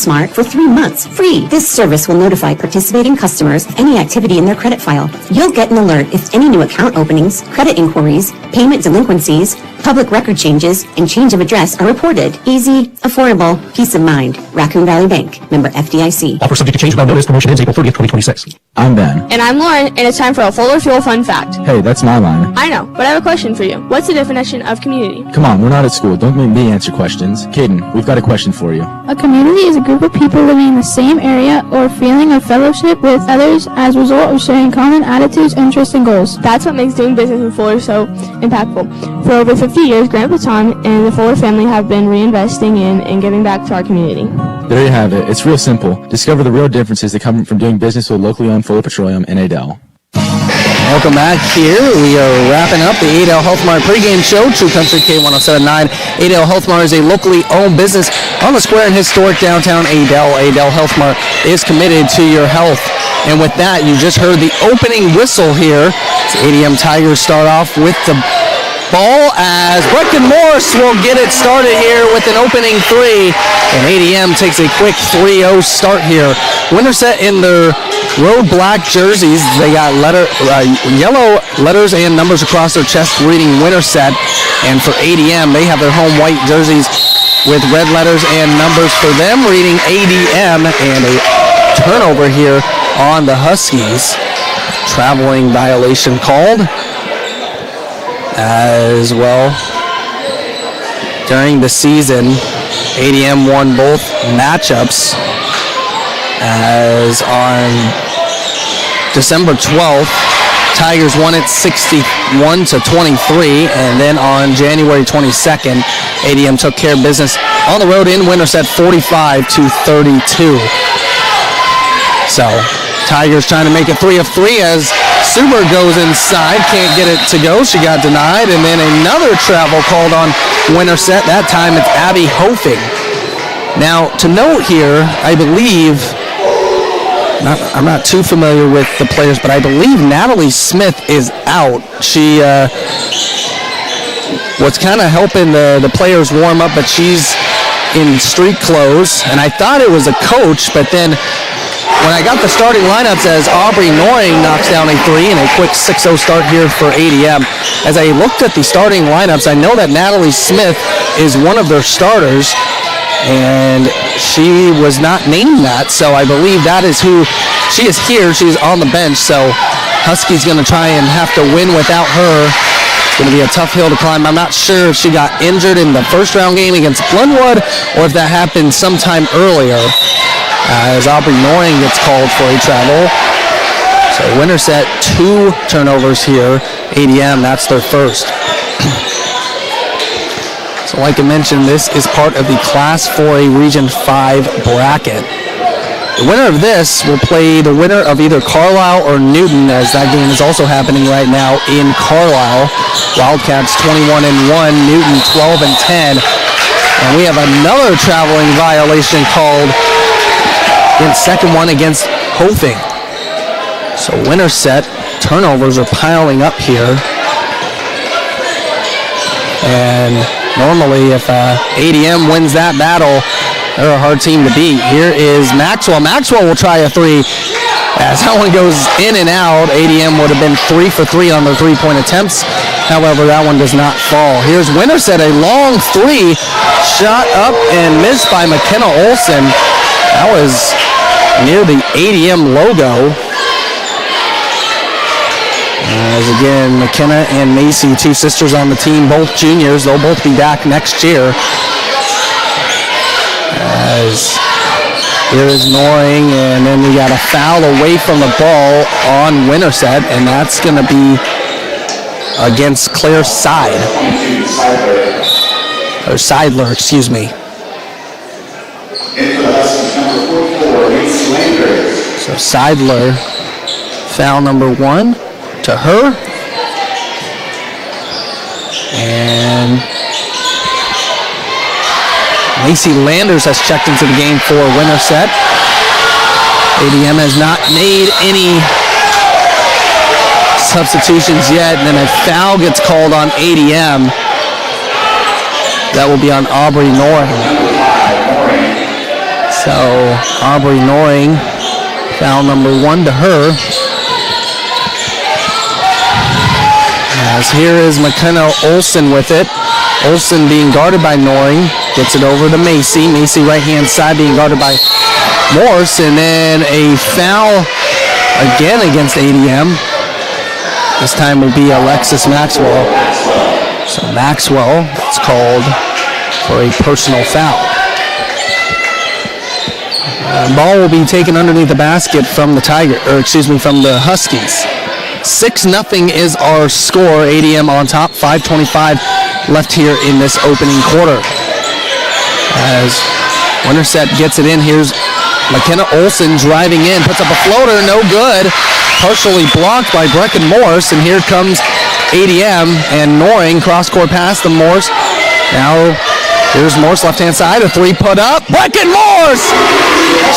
Smart for 3 months free. This service will notify participating customers of any activity in their credit file. You'll get an alert if any new account openings, credit inquiries, payment delinquencies, public record changes, and change of address are reported. Easy, affordable, peace of mind. Raccoon Valley Bank, member FDIC. Offer subject to change without notice. Promotion ends April 30th, 2026. I'm Ben. And I'm Lauren, and it's time for a Fuller Fuel Fun Fact. Hey, that's my line. I know, but I have a question for you. What's the definition of community? Come on, we're not at school. Don't make me answer questions. Caden, we've got a question for you. A community is a group of people living in the same area or feeling of fellowship with others as a result of sharing common attitudes, interests, and goals. That's what makes doing business in Fuller so impactful. For over 50 years, Grandpa Tom and the Fuller family have been reinvesting in and giving back to our community. There you have it. It's real simple. Discover the real differences that come from doing business with locally owned Fuller Petroleum in Adel. Welcome back here. We are wrapping up the Adel Health Mart pregame show. True Country K1079. Adel Health Mart is a locally owned business on the square in historic downtown Adel. Adel Health Mart is committed to your health. And with that, you just heard the opening whistle here. The ADM Tigers start off with the ball as Breckin Morris will get it started here with an opening three. And ADM takes a quick 3-0 start here. Winterset in their road black jerseys. They got yellow letters and numbers across their chest reading Winterset. And for ADM, they have their home white jerseys with red letters and numbers for them reading ADM. And a turnover here on the Huskies. Traveling violation called as well. During the season, ADM won both matchups, as on December 12th, Tigers won it 61-23, and then on January 22nd, ADM took care of business on the road in Winterset 45-32. So, Tigers trying to make it 3 of 3 as Suber goes inside, can't get it to go. She got denied, and then another travel called on Winterset. That time it's Abby Hofing. Now, to note here, I believe, I'm not too familiar with the players, but I believe Natalie Smith is out. She was kind of helping the players warm up, but she's in street clothes, and I thought it was a coach, but then when I got the starting lineups as Aubrey Noring knocks down a three and a quick 6-0 start here for ADM. As I looked at the starting lineups, I know that Natalie Smith is one of their starters, and she was not named that, so I believe that is who she is here. She's on the bench, so Husky's going to try and have to win without her. It's going to be a tough hill to climb. I'm not sure if she got injured in the first round game against Glenwood or if that happened sometime earlier. As Aubrey Noring gets called for a travel. So Winterset, 2 turnovers here. ADM, that's their first. So like I mentioned, this is part of the Class 4A Region 5 bracket. The winner of this will play the winner of either Carlisle or Newton, as that game is also happening right now in Carlisle. Wildcats 21-1, Newton 12-10. And we have another traveling violation called in second one against Hofing. So Winterset, turnovers are piling up here. And normally if ADM wins that battle, they're a hard team to beat. Here is Maxwell. Maxwell will try a three. As that one goes in and out, ADM would have been 3 for 3 on their three-point attempts. However, that one does not fall. Here's Winterset, a long three, shot up and missed by McKenna Olson. That was near the ADM logo. As again, McKenna and Macy, 2 sisters on the team, both juniors. They'll both be back next year. As here is Noring, and then we got a foul away from the ball on Winterset, and that's going to be against Claire Seidler, excuse me. So Seidler, foul number 1 to her. And Lacey Landers has checked into the game for Winterset. ADM has not made any substitutions yet, and then a foul gets called on ADM. That will be on Aubrey Noring. So Aubrey Noring, foul number 1 to her. As here is McKenna Olsen with it. Olsen being guarded by Noring. Gets it over to Macy. Macy right-hand side being guarded by Morse. And then a foul again against ADM. This time will be Alexis Maxwell. So Maxwell is called for a personal foul. Ball will be taken underneath the basket from the from the Huskies. 6-0 is our score. ADM on top. 5:25 left here in this opening quarter. As Winterset gets it in, here's McKenna Olsen driving in, puts up a floater, no good. Partially blocked by Brecken Morse, and here comes ADM and Noring, cross-court pass to Morse. Now here's Morse left-hand side, a 3 put up. Brecken Morse!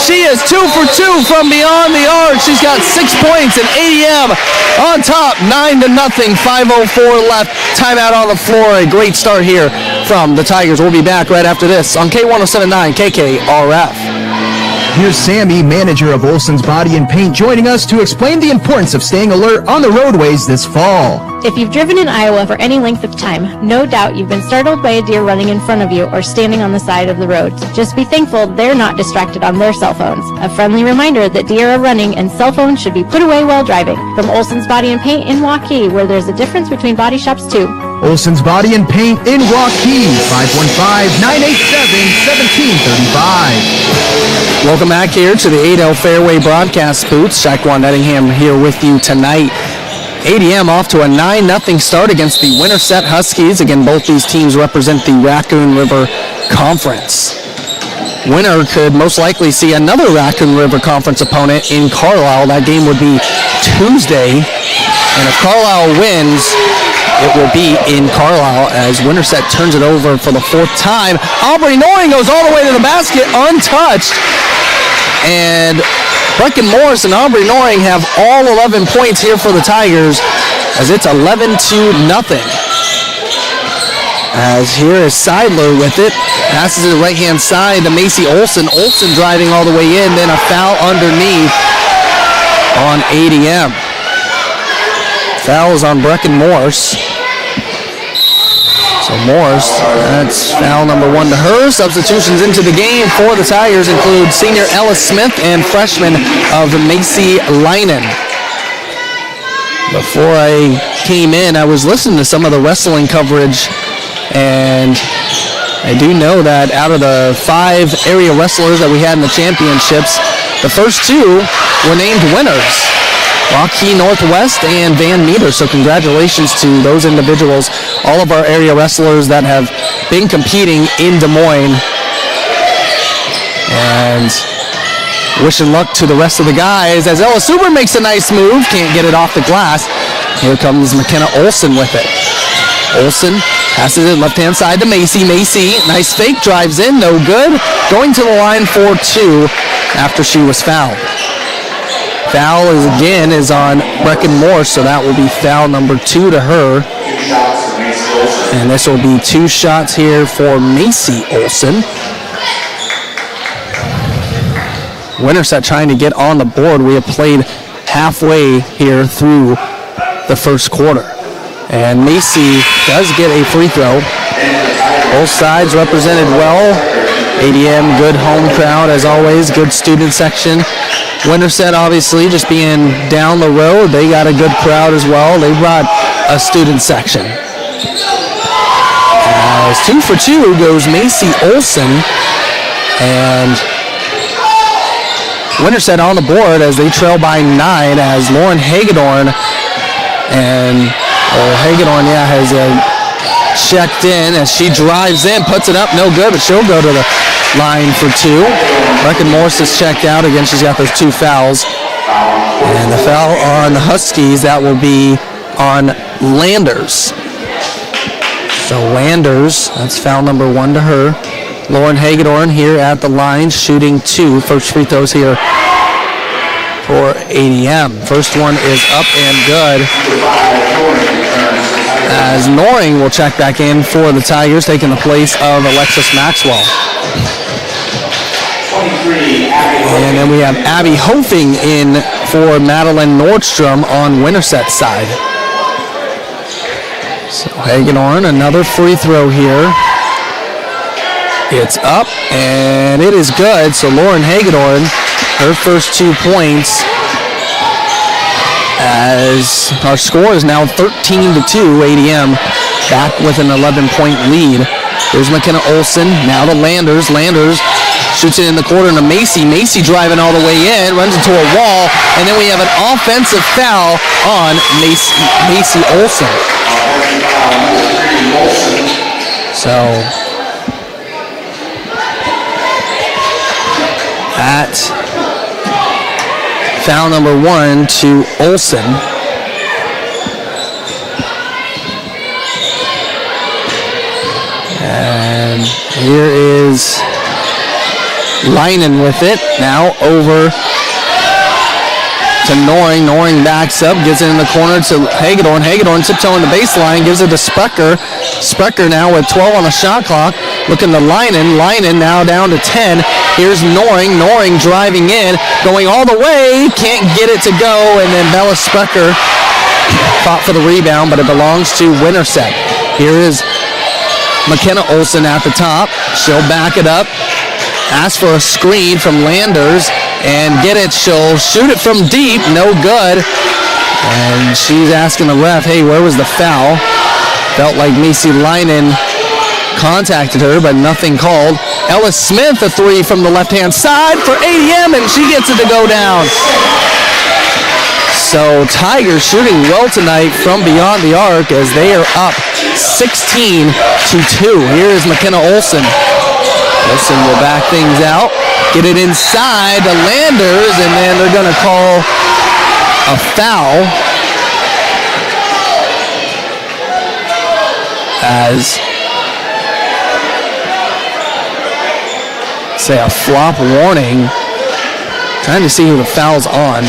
She is 2 for 2 from beyond the arc. She's got 6 points, and ADM on top, 9-0, 5:04 left. Timeout on the floor. A great start here from the Tigers. We'll be back right after this on K107.9 KKRF. Here's Sammy, manager of Olsen's Body and Paint, joining us to explain the importance of staying alert on the roadways this fall. If you've driven in Iowa for any length of time, no doubt you've been startled by a deer running in front of you or standing on the side of the road. Just be thankful they're not distracted on their cell phones. A friendly reminder that deer are running and cell phones should be put away while driving. From Olsen's Body and Paint in Waukee, where there's a difference between body shops too. Olsen's Body and Paint in Waukee, 515-987-1735. Welcome back here to the Adel Fairway broadcast booth. Shaquan Nettingham here with you tonight. ADM off to a 9-0 start against the Winterset Huskies. Again, both these teams represent the Raccoon River Conference. Winner could most likely see another Raccoon River Conference opponent in Carlisle. That game would be Tuesday. And if Carlisle wins, it will be in Carlisle as Winterset turns it over for the 4th time. Aubrey Noring goes all the way to the basket untouched. And Brecken Morris and Aubrey Noring have all 11 points here for the Tigers as it's 11-0. As here is Seidler with it. Passes it right-hand side to Macy Olsen. Olsen driving all the way in. Then a foul underneath on ADM. Foul is on Brecken Morse. So Morse, that's foul number 1 to her. Substitutions into the game for the Tigers include senior Ellis Smith and freshman of Macy Leinen. Before I came in, I was listening to some of the wrestling coverage, and I do know that out of the 5 area wrestlers that we had in the championships, the first 2 were named winners. Waukee Northwest and Van Meter. So congratulations to those individuals, all of our area wrestlers that have been competing in Des Moines. And wishing luck to the rest of the guys as Ella Suber makes a nice move, can't get it off the glass. Here comes McKenna Olsen with it. Olsen passes it left-hand side to Macy. Macy, nice fake, drives in, no good. Going to the line for 2 after she was fouled. Foul is on Brecken Morse, so that will be foul number 2 to her. And this will be 2 shots here for Macy Olsen. Winterset trying to get on the board. We have played halfway here through the first quarter. And Macy does get a free throw. Both sides represented well. ADM, good home crowd as always, good student section. Winterset obviously just being down the road, they got a good crowd as well. They brought a student section. As 2 for 2 goes Macy Olsen, and Winterset on the board as they trail by 9 as Lauren Hagedorn has checked in as she drives in, puts it up, no good, but she'll go to the line for 2. Brecken Morse is checked out again. She's got those 2 fouls. And the foul on the Huskies, that will be on Landers. So Landers, that's foul number 1 to her. Lauren Hagedorn here at the line, shooting 2 first free throws here for ADM. First one is up and good. As Noring will check back in for the Tigers, taking the place of Alexis Maxwell. And then we have Abby Hofing in for Madeline Nordstrom on Winterset's side. So Hagedorn, another free throw here. It's up, and it is good. So Lauren Hagedorn, her first 2 points, as our score is now 13-2. ADM back with an 11-point lead. There's McKenna Olson, now to Landers. Landers shoots it in the corner to Macy. Macy driving all the way in, runs into a wall, and then we have an offensive foul on Macy Olson. So at foul number 1 to Olson. And here is Leinen with it. Now over to Noring. Noring backs up, gets it in the corner to Hagedorn. Hagedorn tiptoeing the baseline, gives it to Sprecher. Sprecher now with 12 on the shot clock. Looking to Leinen. Leinen now down to 10. Here's Noring. Noring driving in, going all the way. Can't get it to go. And then Bella Sprecher fought for the rebound, but it belongs to Winterset. Here is McKenna Olson at the top. She'll back it up. Ask for a screen from Landers and get it. She'll shoot it from deep. No good. And she's asking the ref, hey, where was the foul? Felt like Macy Leinen contacted her, but nothing called. Ellis Smith, a three from the left-hand side for ADM, and she gets it to go down. So Tigers shooting well tonight from beyond the arc as they are up 16-2. Here is McKenna Olson. Olson will back things out, get it inside to Landers, and then they're going to call a foul as, say, a flop warning. Trying to see who the foul's on.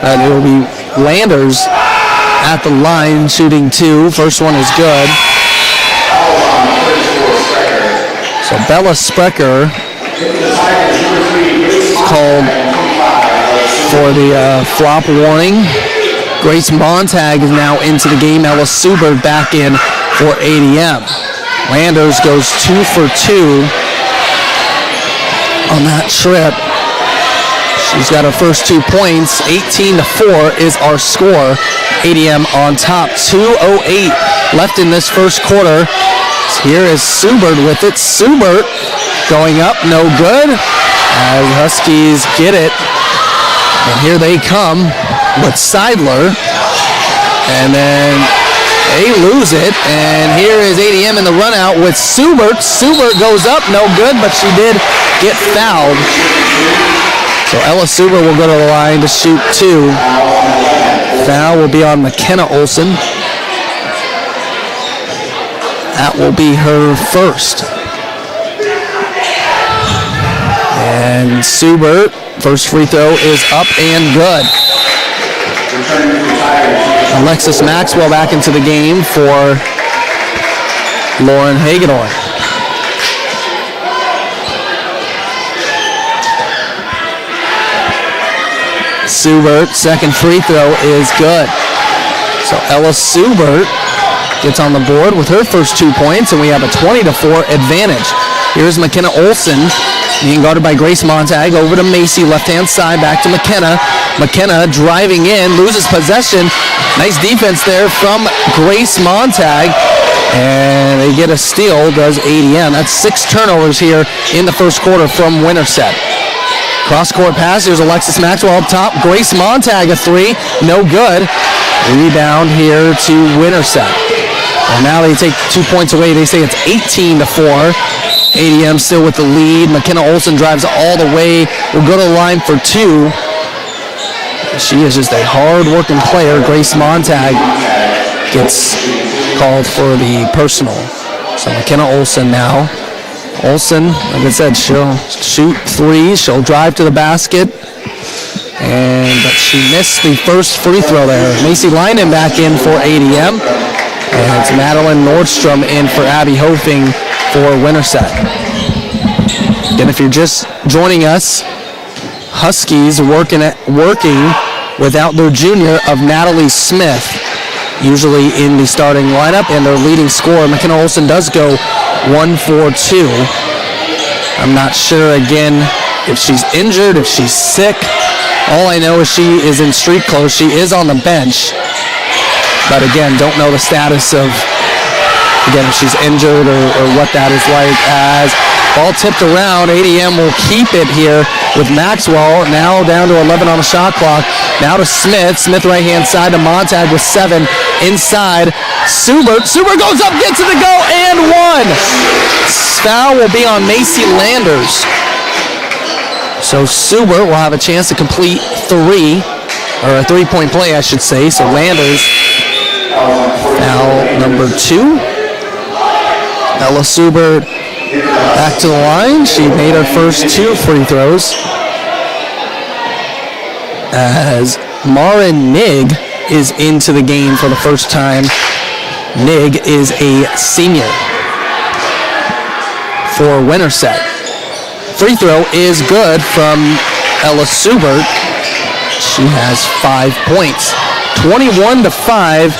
And it will be Landers at the line shooting two. First one is good. So Bella Sprecher called for the flop warning. Grace Montag is now into the game. Ella Subert back in for ADM. Landers goes 2 for 2 on that trip. She's got her first 2 points. 18-4 is our score. ADM on top. 2:08 left in this first quarter. Here is Subert with it. Subert going up, no good. As Huskies get it. And here they come with Seidler. And then they lose it. And here is ADM in the run out with Subert. Subert goes up, no good, but she did get fouled. So Ella Subert will go to the line to shoot two. Foul will be on McKenna Olson. That will be her first. And Subert, first free throw is up and good. Alexis Maxwell back into the game for Lauren Hagedorn. Subert, second free throw is good. So Ella Subert gets on the board with her first 2 points, and we have a 20-4 advantage. Here's McKenna Olson being guarded by Grace Montag. Over to Macy, left-hand side, back to McKenna. McKenna driving in, loses possession. Nice defense there from Grace Montag. And they get a steal, does ADM. That's 6 turnovers here in the first quarter from Winterset. Cross-court pass, here's Alexis Maxwell up top. Grace Montag, a three, no good. Rebound here to Winterset. And now they take 2 points away. They say it's 18-4. ADM still with the lead. McKenna Olson drives all the way. Will go to the line for two. She is just a hard-working player. Grace Montag gets called for the personal. So McKenna Olson now. Olson, like I said, she'll shoot threes. She'll drive to the basket. But she missed the first free throw there. Macy Leinen back in for ADM. And it's Madeline Nordstrom in for Abby Hofing for Winterset. Again, if you're just joining us, Huskies working without their junior of Natalie Smith, usually in the starting lineup, and their leading scorer, McKenna Olson, does go 1 for 2. I'm not sure, again, if she's injured, if she's sick. All I know is she is in street clothes. She is on the bench. But again, don't know the status of, again, if she's injured or what that is like. As ball tipped around, ADM will keep it here with Maxwell. Now down to 11 on the shot clock. Now to Smith. Smith right-hand side to Montag with 7 inside. Subert goes up, gets it to go, and 1. Foul will be on Macy Landers. So Subert will have a chance to complete 3, or a 3-point play, I should say. So Landers, foul number 2. Ella Subert back to the line. She made her first 2 free throws. As Marin Nig is into the game for the first time. Nig is a senior for Winterset. Free throw is good from Ella Subert. She has 5 points. 21-5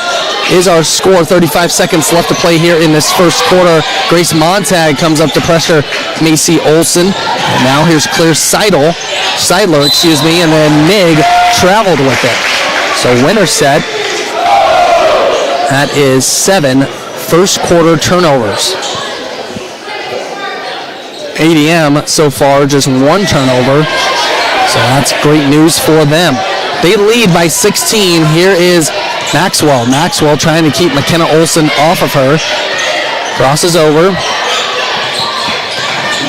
is our score. 35 seconds left to play here in this first quarter. Grace Montag comes up to pressure Macy Olson. And now here's Claire Seidler, and then Nig traveled with it. So Winterset, that is 7 first quarter turnovers. ADM so far just 1 turnover. So that's great news for them. They lead by 16. Here is Maxwell. Maxwell trying to keep McKenna Olson off of her. Crosses over.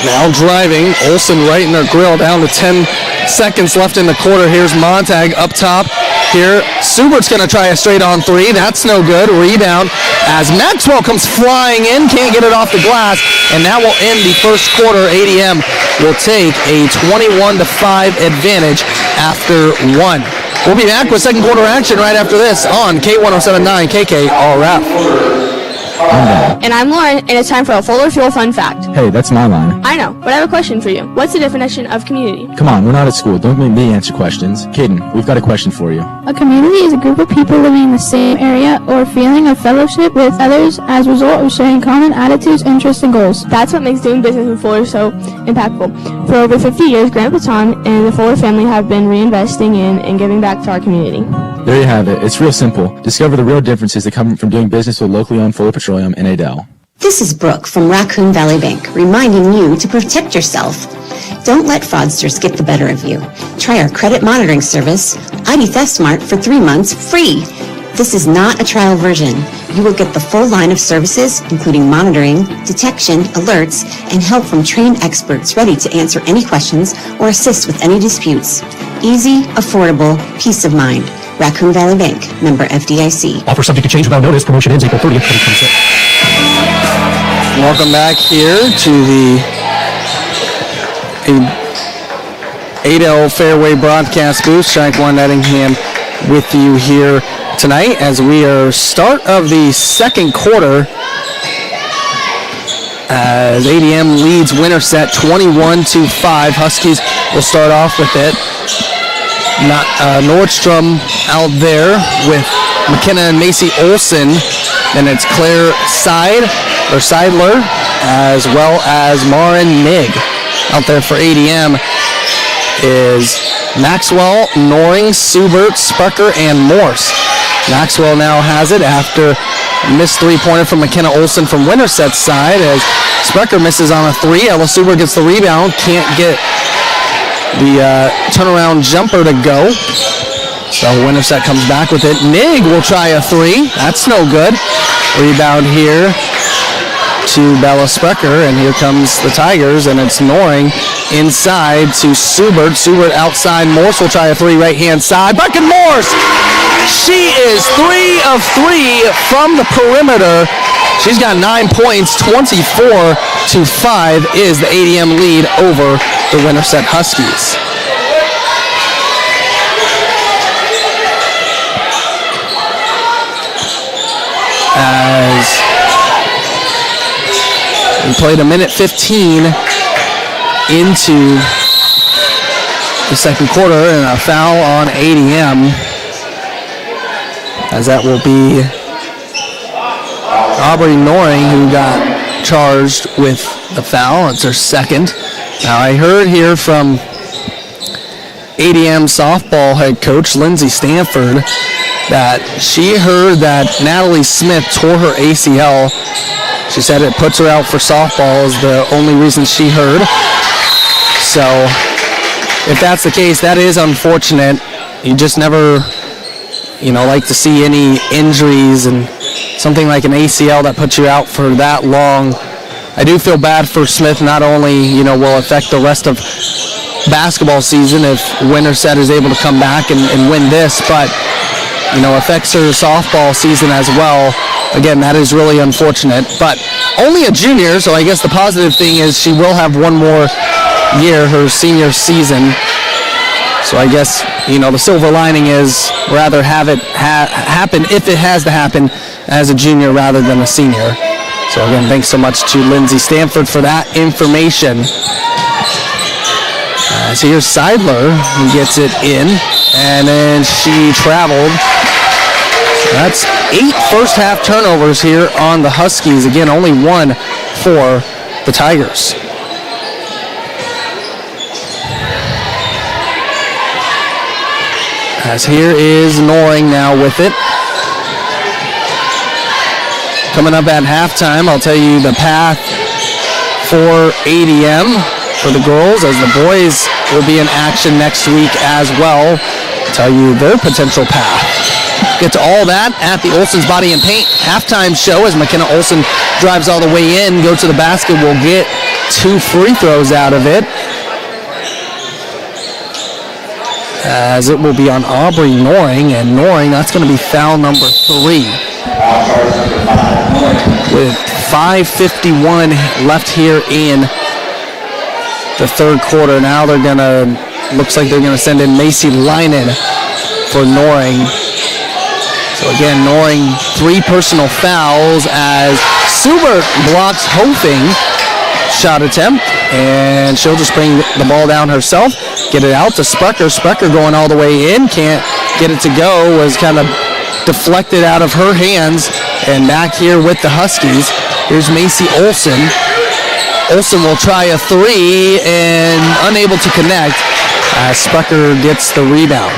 Now driving. Olson right in her grill, down to 10 seconds left in the quarter. Here's Montag up top. Here, Subert's going to try a straight-on 3. That's no good. Rebound as Maxwell comes flying in. Can't get it off the glass. And that will end the first quarter. ADM will take a 21-5 advantage after 1. We'll be back with second quarter action right after this on K107.9 KKRF. And I'm Lauren, and it's time for a Fuller Fuel Fun Fact. Hey, that's my line. I know, but I have a question for you. What's the definition of community? Come on, we're not at school. Don't make me answer questions. Caden, we've got a question for you. A community is a group of people living in the same area or feeling of fellowship with others as a result of sharing common attitudes, interests, and goals. That's what makes doing business with Fuller so impactful. For over 50 years, Grandpa Tom and the Fuller family have been reinvesting in and giving back to our community. There you have it. It's real simple. Discover the real differences that come from doing business with locally owned Fuller Petroleum and Adele. This is Brooke from Raccoon Valley Bank, reminding you to protect yourself. Don't let fraudsters get the better of you. Try our credit monitoring service, ID Theft Smart, for 3 months free. This is not a trial version. You will get the full line of services, including monitoring, detection, alerts, and help from trained experts ready to answer any questions or assist with any disputes. Easy, affordable, peace of mind. Raccoon Valley Bank, member FDIC. Offer subject to change without notice. Promotion ends April 30th, 2026. Welcome back here to the Adele Fairway broadcast booth. Shank One Ettingham with you here tonight as we are start of the second quarter as ADM leads Winterset 21-5. Huskies will start off with it. Nordstrom out there with McKenna and Macy Olson. Then it's Claire Seidler, as well as Marin Nig. Out there for ADM is Maxwell, Noring, Subert, Spucker, and Morse. Maxwell now has it after a missed 3-pointer from McKenna Olson from Winterset's side as Spucker misses on a 3. Ella Subert gets the rebound, can't get the turnaround jumper to go. So Winterset comes back with it. Nig will try a 3. That's no good. Rebound here to Bella Sprecher, and here comes the Tigers, and it's Noring inside to Subert. Subert outside. Morse will try a 3 right-hand side. Bucket Morse! She is 3 of 3 from the perimeter. She's got 9 points. 24-5 is the ADM lead over the Winterset Huskies. As we played a minute 15 into the second quarter, and a foul on ADM, as that will be Aubrey Noring who got charged with the foul. It's her second. Now I heard here from ADM softball head coach Lindsay Stanford that she heard that Natalie Smith tore her ACL. She said it puts her out for softball is the only reason she heard. So if that's the case, that is unfortunate. You just never, like to see any injuries, and something like an ACL that puts you out for that long. I do feel bad for Smith. Not only, will affect the rest of basketball season if Winterset is able to come back and win this, but, affects her softball season as well. Again, that is really unfortunate, but only a junior, so I guess the positive thing is she will have one more year, her senior season. So I guess, the silver lining is rather have it happen, if it has to happen, as a junior rather than a senior. So again, thanks so much to Lindsay Stanford for that information. So here's Seidler who gets it in, and then she traveled. So that's 8 first half turnovers here on the Huskies. Again, only 1 for the Tigers. As here is Noring now with it. Coming up at halftime, I'll tell you the path for ADM for the girls, as the boys will be in action next week as well. I'll tell you their potential path. Get to all that at the Olsen's Body and Paint halftime show as McKenna Olsen drives all the way in, go to the basket, will get 2 free throws out of it. As it will be on Aubrey Noring, and Noring, that's going to be foul number 3. With 5:51 left here in the third quarter. Now looks like they're going to send in Macy Leinen for Noring. So again, Noring 3 personal fouls as Subert blocks Hofing shot attempt, and she'll just bring the ball down herself, get it out to Sprecher. Sprecher going all the way in, can't get it to go, was kind of deflected out of her hands, and back here with the Huskies, here's Macy Olsen. Olsen will try a 3 and unable to connect as Sprecher gets the rebound.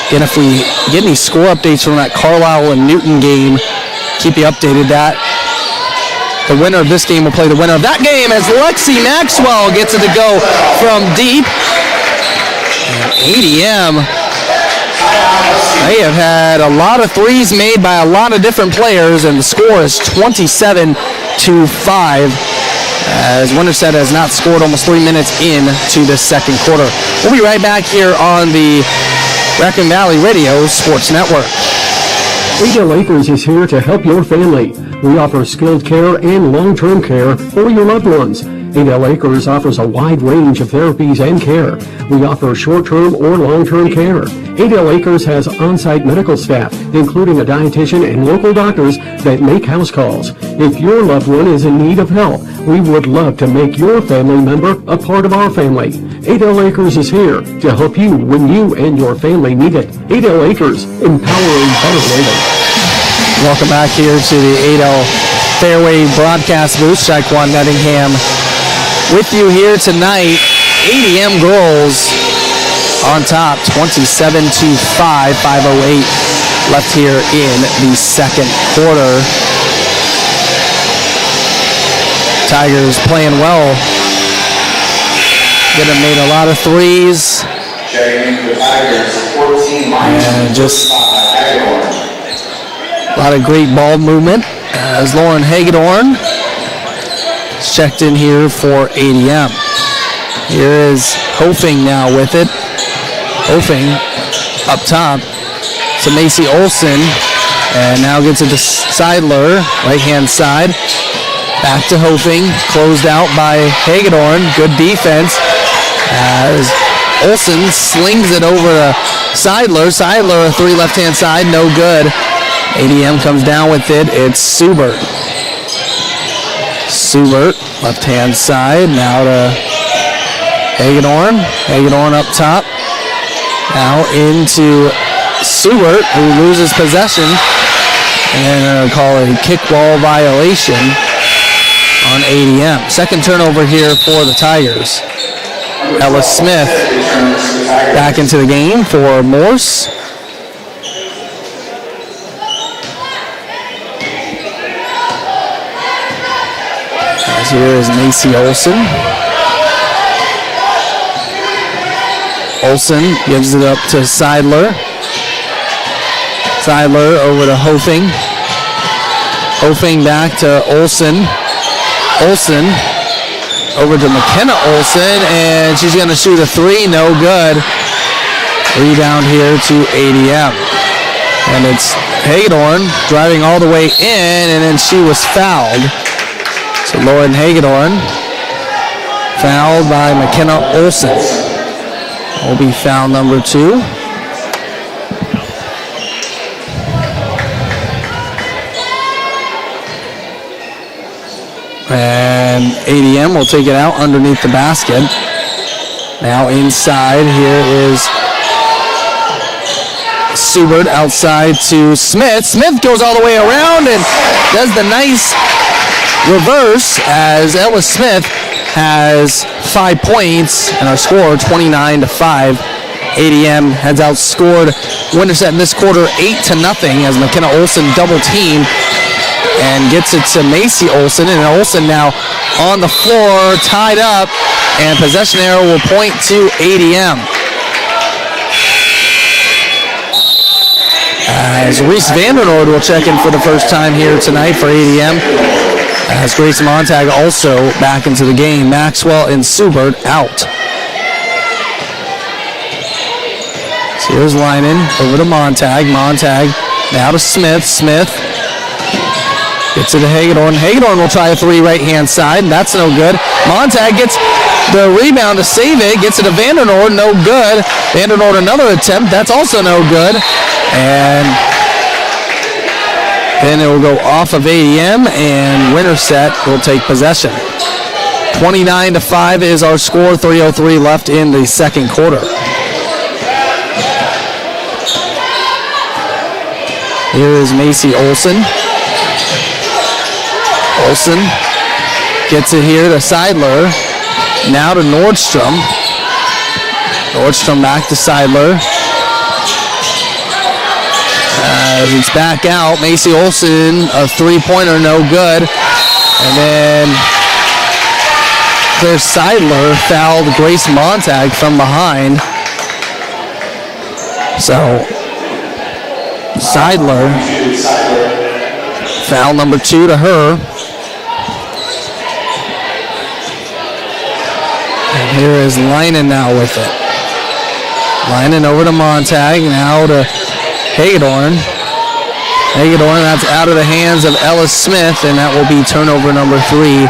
Again, if we get any score updates from that Carlisle and Newton game, keep you updated. That the winner of this game will play the winner of that game as Lexi Maxwell gets it to go from deep. And ADM, they have had a lot of threes made by a lot of different players, and the score is 27-5 as Winterset has not scored almost 3 minutes into the second quarter. We'll be right back here on the Raccoon Valley Radio Sports Network. Adel Acres is here to help your family. We offer skilled care and long-term care for your loved ones. Adel Acres offers a wide range of therapies and care. We offer short-term or long-term care. Adel Acres has on-site medical staff, including a dietitian and local doctors that make house calls. If your loved one is in need of help, we would love to make your family member a part of our family. Adel Acres is here to help you when you and your family need it. Adel Acres, empowering better living. Welcome back here to the Adel Fairway broadcast booth. Shaquan Nuttingham with you here tonight. ADM girls on top, 27-5, 5:08 left here in the second quarter. Tigers playing well. Getting made a lot of threes. And just a lot of great ball movement as Lauren Hagedorn is checked in here for ADM. Here is Hofing now with it. Hofing up top to Macy Olsen, and now gets it to Seidler, right-hand side. Back to Hofing, closed out by Hagedorn. Good defense as Olsen slings it over to Seidler. Seidler, a 3 left-hand side, no good. ADM comes down with it. It's Subert. Subert, left-hand side, now to Hagedorn. Hagedorn up top. Now into Subert, who loses possession. And they're going to call it a kickball violation on ADM. Second turnover here for the Tigers. Ellis Smith back into the game for Morse. As here is Macy Olson. Olson gives it up to Seidler. Seidler over to Hofing. Hofing back to Olson. Olson over to McKenna Olson, and she's going to shoot a three, no good. Rebound here to ADM. And it's Hagedorn driving all the way in, and then she was fouled. So Lauren Hagedorn fouled by McKenna Olson. Will be foul number 2. And ADM will take it out underneath the basket. Now inside, here is Subert outside to Smith. Smith goes all the way around and does the nice reverse as Ellis Smith has 5 points and our score 29-5. ADM has outscored Winterset in this quarter 8-0 as McKenna Olson double teamed and gets it to Macy Olson, and Olson now on the floor, tied up, and possession arrow will point to ADM. As Reese Vandernoord will check in for the first time here tonight for ADM, as Grace Montag also back into the game. Maxwell and Subert out. So here's Lyman over to Montag. Montag now to Smith. Smith gets it to Hagedorn. Hagedorn will try a three right-hand side. That's no good. Montag gets the rebound to save it. Gets it to Vandernoord. No good. Vandernoord another attempt. That's also no good. And then it will go off of ADM, and Winterset will take possession. 29-5 is our score. 3:03 left in the second quarter. Here is Macy Olson. Olson gets it here to Seidler. Now to Nordstrom. Nordstrom back to Seidler. As it's back out, Macy Olson, a three-pointer, no good. And then there's Seidler, fouled Grace Montag from behind. So Seidler, foul number 2 to her. And here is Lynan now with it. Lynan over to Montag, now to Hagedorn. Hagedorn, that's out of the hands of Ellis Smith, and that will be turnover number 3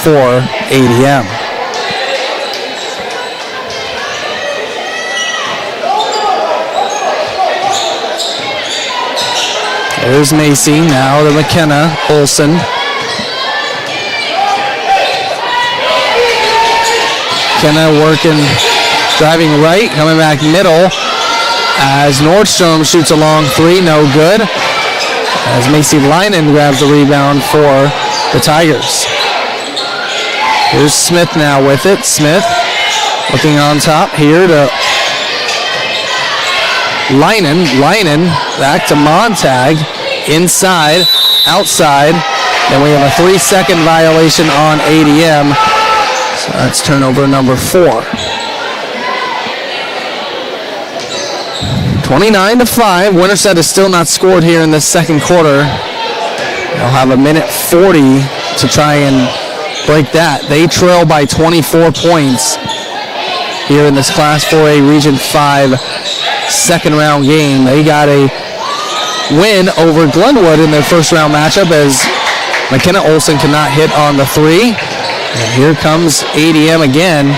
for ADM. There's Macy, now to McKenna Olson. McKenna working, driving right, coming back middle as Nordstrom shoots a long three, no good. As Macy Lynan grabs the rebound for the Tigers. Here's Smith now with it. Smith looking on top here to Lynan. Lynan back to Montag. Inside, outside. Then we have a 3-second violation on ADM. So that's turnover number 4. 29-5. Winterset is still not scored here in this second quarter. They'll have a minute 40 to try and break that. They trail by 24 points here in this Class 4A Region 5 second round game. They got a win over Glenwood in their first round matchup as McKenna Olson could not hit on the three. And here comes ADM again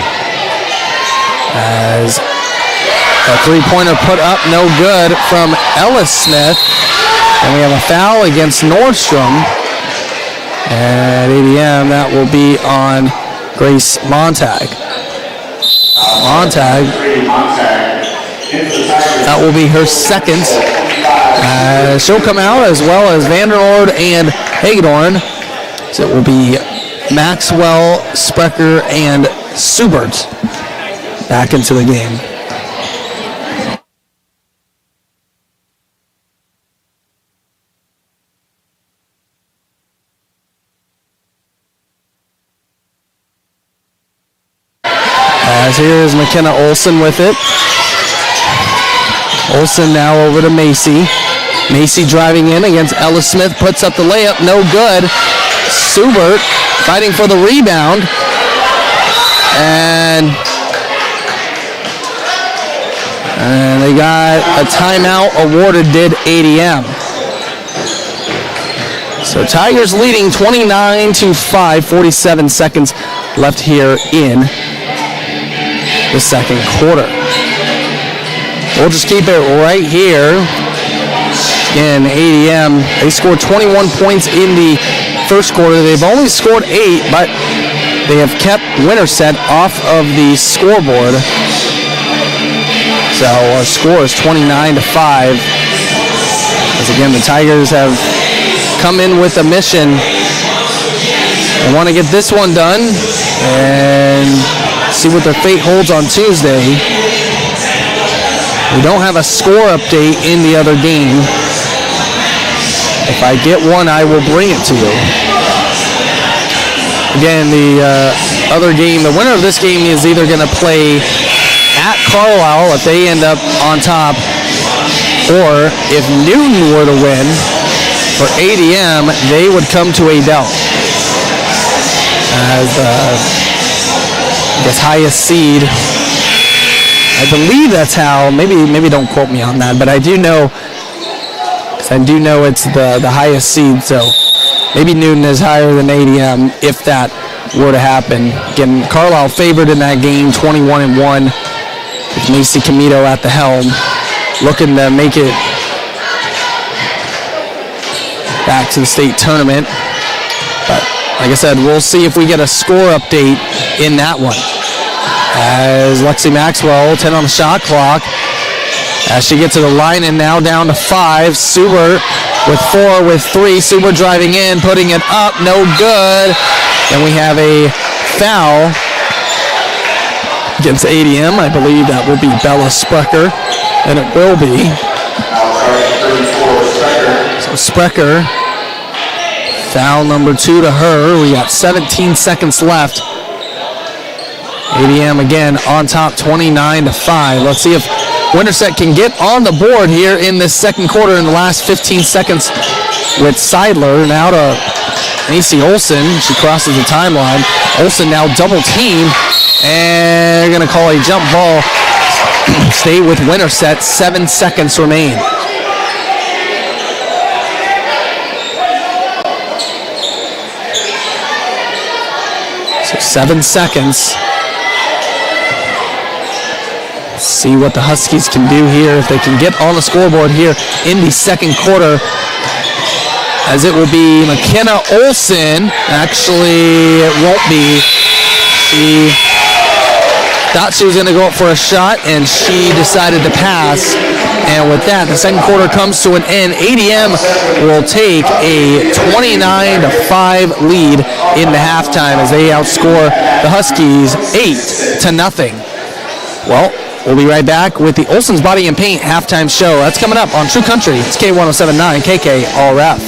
as a three-pointer put up, no good from Ellis Smith. And we have a foul against Nordstrom. At ADM, that will be on Grace Montag. That will be her second. She'll come out as well as Vanderlord and Hagedorn. So it will be Maxwell, Sprecher, and Subert back into the game. As here is McKenna Olson with it. Olson now over to Macy. Macy driving in against Ellis Smith, puts up the layup, no good. Subert fighting for the rebound. And they got a timeout awarded, did ADM. So Tigers leading 29-5, 47 seconds left here in the second quarter. We'll just keep it right here. Again, ADM, they scored 21 points in the first quarter. They've only scored 8, but they have kept Winterset off of the scoreboard. So our score is 29-5. As again, the Tigers have come in with a mission. They want to get this one done and see what their fate holds on Tuesday. We don't have a score update in the other game. If I get one, I will bring it to you. Again, the other game, the winner of this game is either going to play at Carlisle if they end up on top, or if Newton were to win for ADM, they would come to Adel as I guess highest seed. I believe that's how, maybe don't quote me on that, but I do know, because I do know it's the highest seed, so maybe Newton is higher than ADM if that were to happen. Again, Carlisle favored in that game, 21-1, with Macy Camito at the helm, looking to make it back to the state tournament. But like I said, we'll see if we get a score update in that one. As Lexi Maxwell, 10 on the shot clock. As she gets to the line and now down to 5. Subert with 4 with 3. Subert driving in, putting it up, no good. And we have a foul against ADM. I believe that will be Bella Sprecher, and it will be. So Sprecher, foul number 2 to her. We got 17 seconds left. ADM again on top, 29-5. Let's see if Winterset can get on the board here in this second quarter in the last 15 seconds with Seidler. Now to Macy Olson. She crosses the timeline. Olson now double teamed, and they're going to call a jump ball. Stay with Winterset. 7 seconds remain. So 7 seconds. See what the Huskies can do here, if they can get on the scoreboard here in the second quarter, as it will be McKenna Olson. Actually, it won't be. She thought she was going to go up for a shot, and she decided to pass. And with that, the second quarter comes to an end. ADM will take a 29-5 lead in the halftime as they outscore the Huskies 8-0. Well, we'll be right back with the Olson's Body and Paint halftime show. That's coming up on True Country. It's K1079, KK All Rap.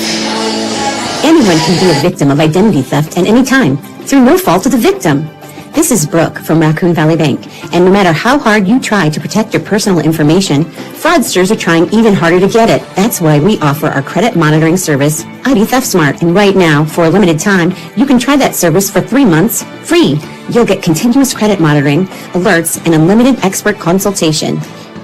Anyone can be a victim of identity theft at any time through no fault of the victim. This is Brooke from Raccoon Valley Bank, and no matter how hard you try to protect your personal information, fraudsters are trying even harder to get it. That's why we offer our credit monitoring service, ID Theft Smart. And right now, for a limited time, you can try that service for 3 months free. You'll get continuous credit monitoring, alerts, and unlimited expert consultation.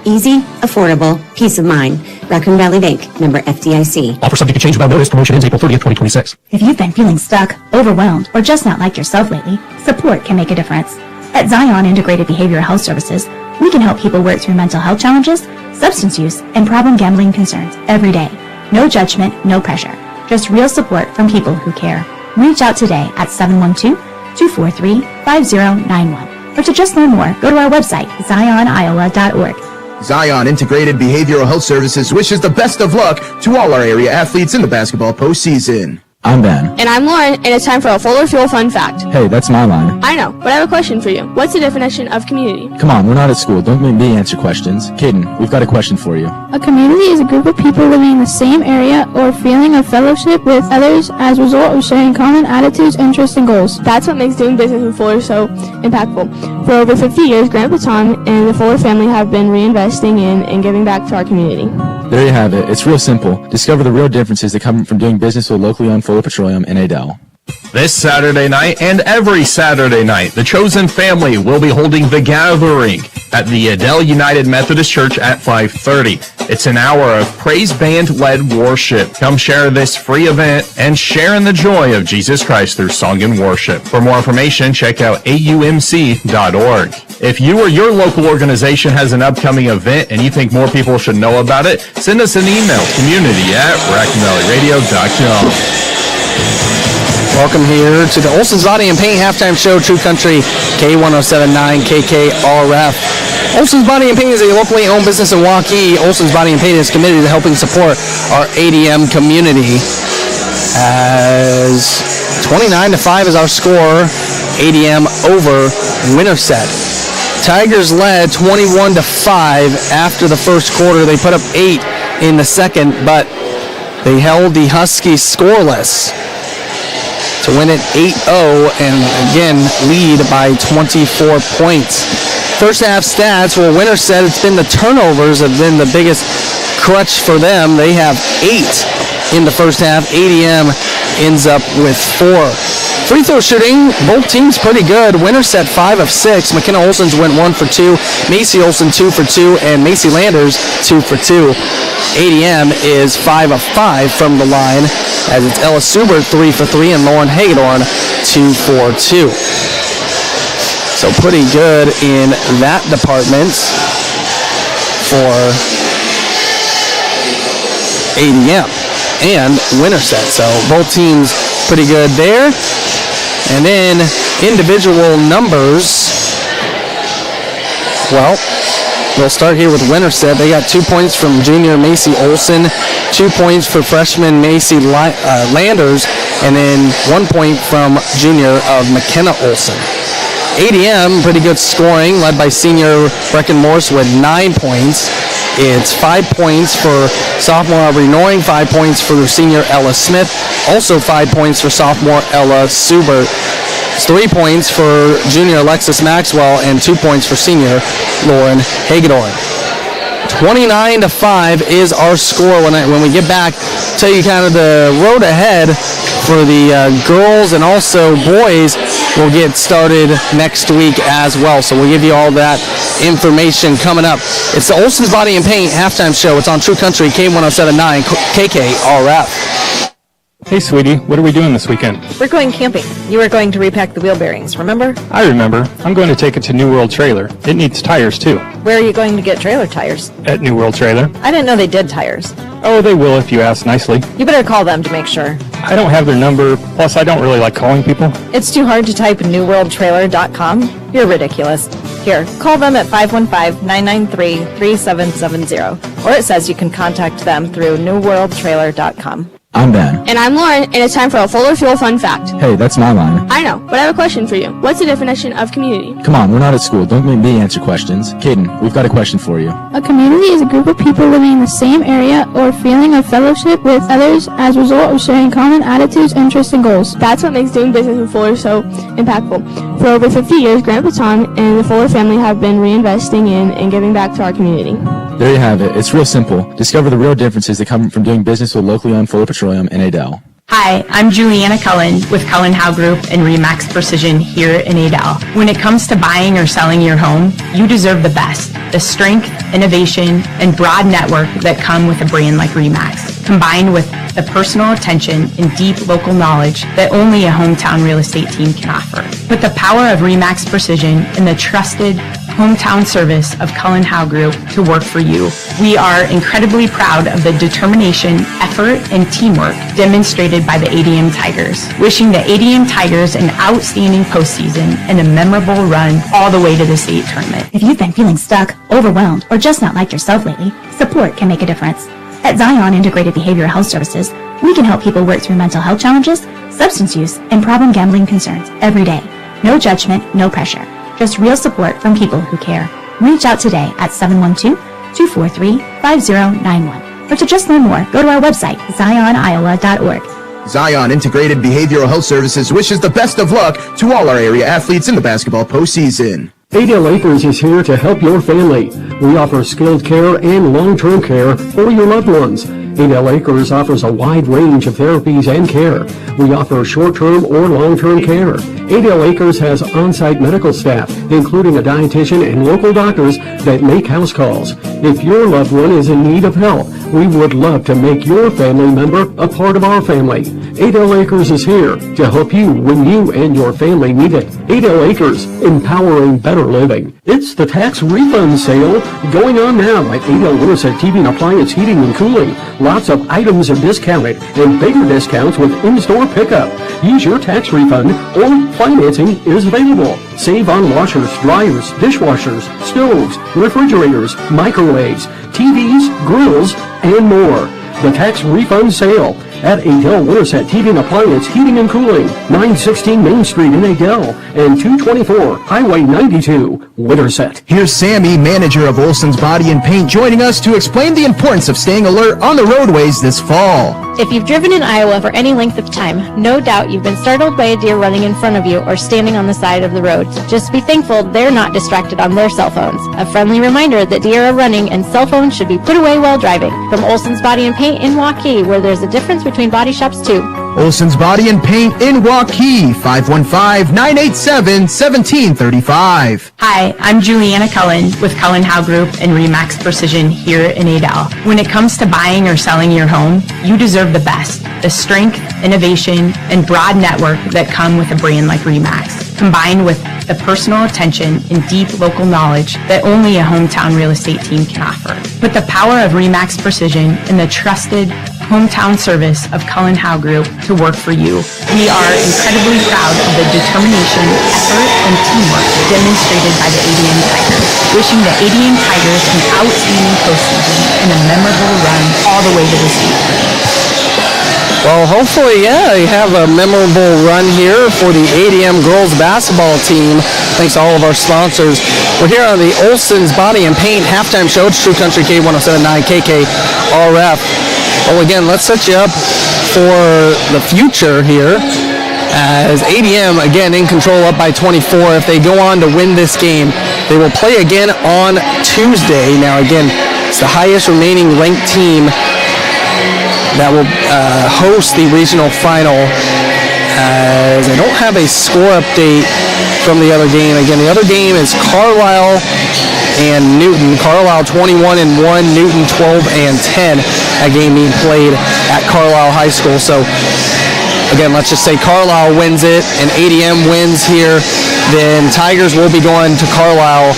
Easy, affordable, peace of mind. Raccoon Valley Bank, member FDIC. Offer subject to change without notice. Promotion ends April 30th, 2026. If you've been feeling stuck, overwhelmed, or just not like yourself lately, support can make a difference. At Zion Integrated Behavioral Health Services, we can help people work through mental health challenges, substance use, and problem gambling concerns every day. No judgment, no pressure. Just real support from people who care. Reach out today at 712-243-5091. Or to just learn more, go to our website, zioniowa.org. Zion Integrated Behavioral Health Services wishes the best of luck to all our area athletes in the basketball postseason. I'm Ben. And I'm Lauren, and it's time for a Fuller Fuel Fun Fact. Hey, that's my line. I know, but I have a question for you. What's the definition of community? Come on, we're not at school. Don't make me answer questions. Caden, we've got a question for you. A community is a group of people living in the same area or feeling of fellowship with others as a result of sharing common attitudes, interests, and goals. That's what makes doing business with Fuller so impactful. For over 50 years, Grandpa Tom and the Fuller family have been reinvesting in and giving back to our community. There you have it. It's real simple. Discover the real differences that come from doing business with locally owned Fuller Petroleum in Adel. This Saturday night and every Saturday night, the Chosen family will be holding the gathering at the Adel United Methodist Church at 5:30. It's an hour of praise band-led worship. Come share this free event and share in the joy of Jesus Christ through song and worship. For more information, check out aumc.org. If you or your local organization has an upcoming event and you think more people should know about it, send us an email, community@RackenValleyRadio.com. Welcome here to the Olson's Body and Paint Halftime Show, True Country, K1079 KKRF. Olson's Body and Paint is a locally owned business in Waukee. Olson's Body and Paint is committed to helping support our ADM community. As 29-5 is our score, ADM over Winterset. Tigers led 21-5 after the first quarter. They put up 8 in the second, but they held the Huskies scoreless to win it 8-0 and again lead by 24 points. First half stats, well, Winterset, it's been the turnovers have been the biggest crutch for them. They have 8 in the first half. ADM ends up with 4. Free throw shooting, both teams pretty good. Winterset 5 of 6. McKenna Olson's went 1 for 2. Macy Olson 2 for 2. And Macy Landers 2 for 2. ADM is 5 of 5 from the line, as it's Ella Subert 3 for 3 and Lauren Hagedorn 2 for 2. So pretty good in that department for ADM and Winterset. So both teams pretty good there. And then individual numbers. Well, we'll start here with Winterset. They got 2 points from junior Macy Olson, 2 points for freshman Macy Landers, and then 1 point from junior of McKenna Olson. ADM, pretty good scoring, led by senior Brecken Morse with 9 points. It's 5 points for sophomore Aubrey Noring, 5 points for the senior Ella Smith, also 5 points for sophomore Ella Subert. It's 3 points for junior Alexis Maxwell and 2 points for senior Lauren Hagedorn. 29-5 is our score. When we get back, tell you kind of the road ahead for the girls and also boys will get started next week as well. So we'll give you all that information coming up. It's the Olson's Body and Paint halftime show. It's on True Country, K1079 KKRF. Hey, sweetie, what are we doing this weekend? We're going camping. You were going to repack the wheel bearings, remember? I remember. I'm going to take it to New World Trailer. It needs tires, too. Where are you going to get trailer tires? At New World Trailer. I didn't know they did tires. Oh, they will if you ask nicely. You better call them to make sure. I don't have their number, plus I don't really like calling people. It's too hard to type newworldtrailer.com. You're ridiculous. Here, call them at 515-993-3770. Or it says you can contact them through newworldtrailer.com. I'm Ben. And I'm Lauren, and it's time for a Fuller Fuel Fun Fact. Hey, that's my line. I know, but I have a question for you. What's the definition of community? Come on, we're not at school. Don't make me answer questions. Caden, we've got a question for you. A community is a group of people living in the same area or feeling of fellowship with others as a result of sharing common attitudes, interests, and goals. That's what makes doing business with Fuller so impactful. For over 50 years, Grandpa Tom and the Fuller family have been reinvesting in and giving back to our community. There you have it. It's real simple. Discover the real differences that come from doing business with locally owned Fuller Petroleum in Adel. Hi, I'm Juliana Cullen with Cullen Howe Group and Remax Precision here in Adel. When it comes to buying or selling your home, you deserve the best. The strength, innovation, and broad network that come with a brand like Remax, combined with the personal attention and deep local knowledge that only a hometown real estate team can offer. Put the power of Remax Precision and the trusted, hometown service of Cullen Howe Group to work for you. We are incredibly proud of the determination, effort, and teamwork demonstrated by the ADM Tigers. Wishing the ADM Tigers an outstanding postseason and a memorable run all the way to the state tournament. If you've been feeling stuck, overwhelmed, or just not like yourself lately, support can make a difference. At Zion Integrated Behavioral Health Services, we can help people work through mental health challenges, substance use, and problem gambling concerns every day. No judgment, no pressure. Just real support from people who care. Reach out today at 712-243-5091. Or to just learn more, go to our website, zioniowa.org. Zion Integrated Behavioral Health Services wishes the best of luck to all our area athletes in the basketball postseason. Adel Acres is here to help your family. We offer skilled care and long-term care for your loved ones. Adel Acres offers a wide range of therapies and care. We offer short-term or long-term care. Adel Acres has on-site medical staff, including a dietitian and local doctors that make house calls. If your loved one is in need of help, we would love to make your family member a part of our family. Adel Acres is here to help you when you and your family need it. Adel Acres, empowering better living. It's the tax refund sale going on now at Adel Winterset TV and Appliance Heating and Cooling. Lots of items are discounted and bigger discounts with in-store pickup. Use your tax refund or financing is available. Save on washers, dryers, dishwashers, stoves, refrigerators, microwaves, TVs, grills, and more. The tax refund sale at Adel Winterset TV and Appliance Heating and Cooling, 916 Main Street in Adel and 224 Highway 92, Winterset. Here's Sammy, manager of Olson's Body and Paint, joining us to explain the importance of staying alert on the roadways this fall. If you've driven in Iowa for any length of time, no doubt you've been startled by a deer running in front of you or standing on the side of the road. Just be thankful they're not distracted on their cell phones. A friendly reminder that deer are running and cell phones should be put away while driving. From Olson's Body and Paint in Waukee, where there's a difference between body shops too. Olson's Body and Paint in Waukee, 515-987-1735. Hi, I'm Juliana Cullen with Cullen Howe Group and Remax Precision here in Adel. When it comes to buying or selling your home, you deserve the best. The strength, innovation, and broad network that come with a brand like Remax, combined with the personal attention and deep local knowledge that only a hometown real estate team can offer. Put the power of Remax Precision and the trusted hometown service of Cullen Howe Group to work for you. We are incredibly proud of the determination, effort, and teamwork demonstrated by the ADM Tigers. Wishing the ADM Tigers an outstanding postseason and a memorable run all the way to the state tournament. Well, hopefully, you have a memorable run here for the ADM girls basketball team. Thanks to all of our sponsors. We're here on the Olson's Body and Paint halftime show. It's True Country K107.9 KKRF. Well, again, let's set you up for the future here as ADM, again, in control up by 24. If they go on to win this game, they will play again on Tuesday. Now, again, it's the highest remaining ranked team that will host the regional final, as I don't have a score update from the other game. Again, the other game is Carlisle and Newton. Carlisle 21-1, Newton 12-10. That game being played at Carlisle High School. So again, let's just say Carlisle wins it and ADM wins here, then Tigers will be going to Carlisle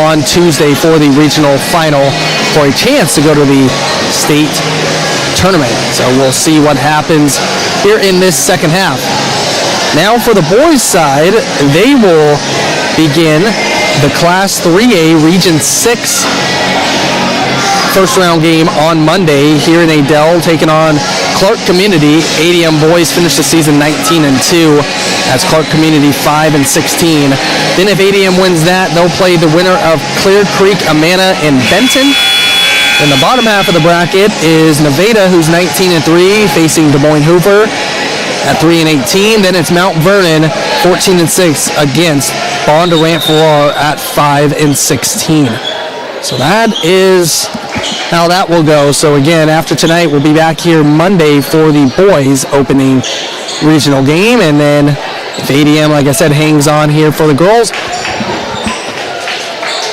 on Tuesday for the regional final for a chance to go to the state tournament. So we'll see what happens here in this second half. Now for the boys' side, they will begin the Class 3A Region 6 first round game on Monday here in Adel, taking on Clark Community. ADM boys finished the season 19-2 as Clark Community 5-16. Then if ADM wins that, they'll play the winner of Clear Creek, Amana, and Benton. In the bottom half of the bracket is Nevada, who's 19-3, facing Des Moines Hoover at 3-18. Then it's Mount Vernon, 14-6, against Bondurant Farrar at 5-16. So that is how that will go. So again, after tonight, we'll be back here Monday for the boys' opening regional game. And then if ADM, like I said, hangs on here for the girls,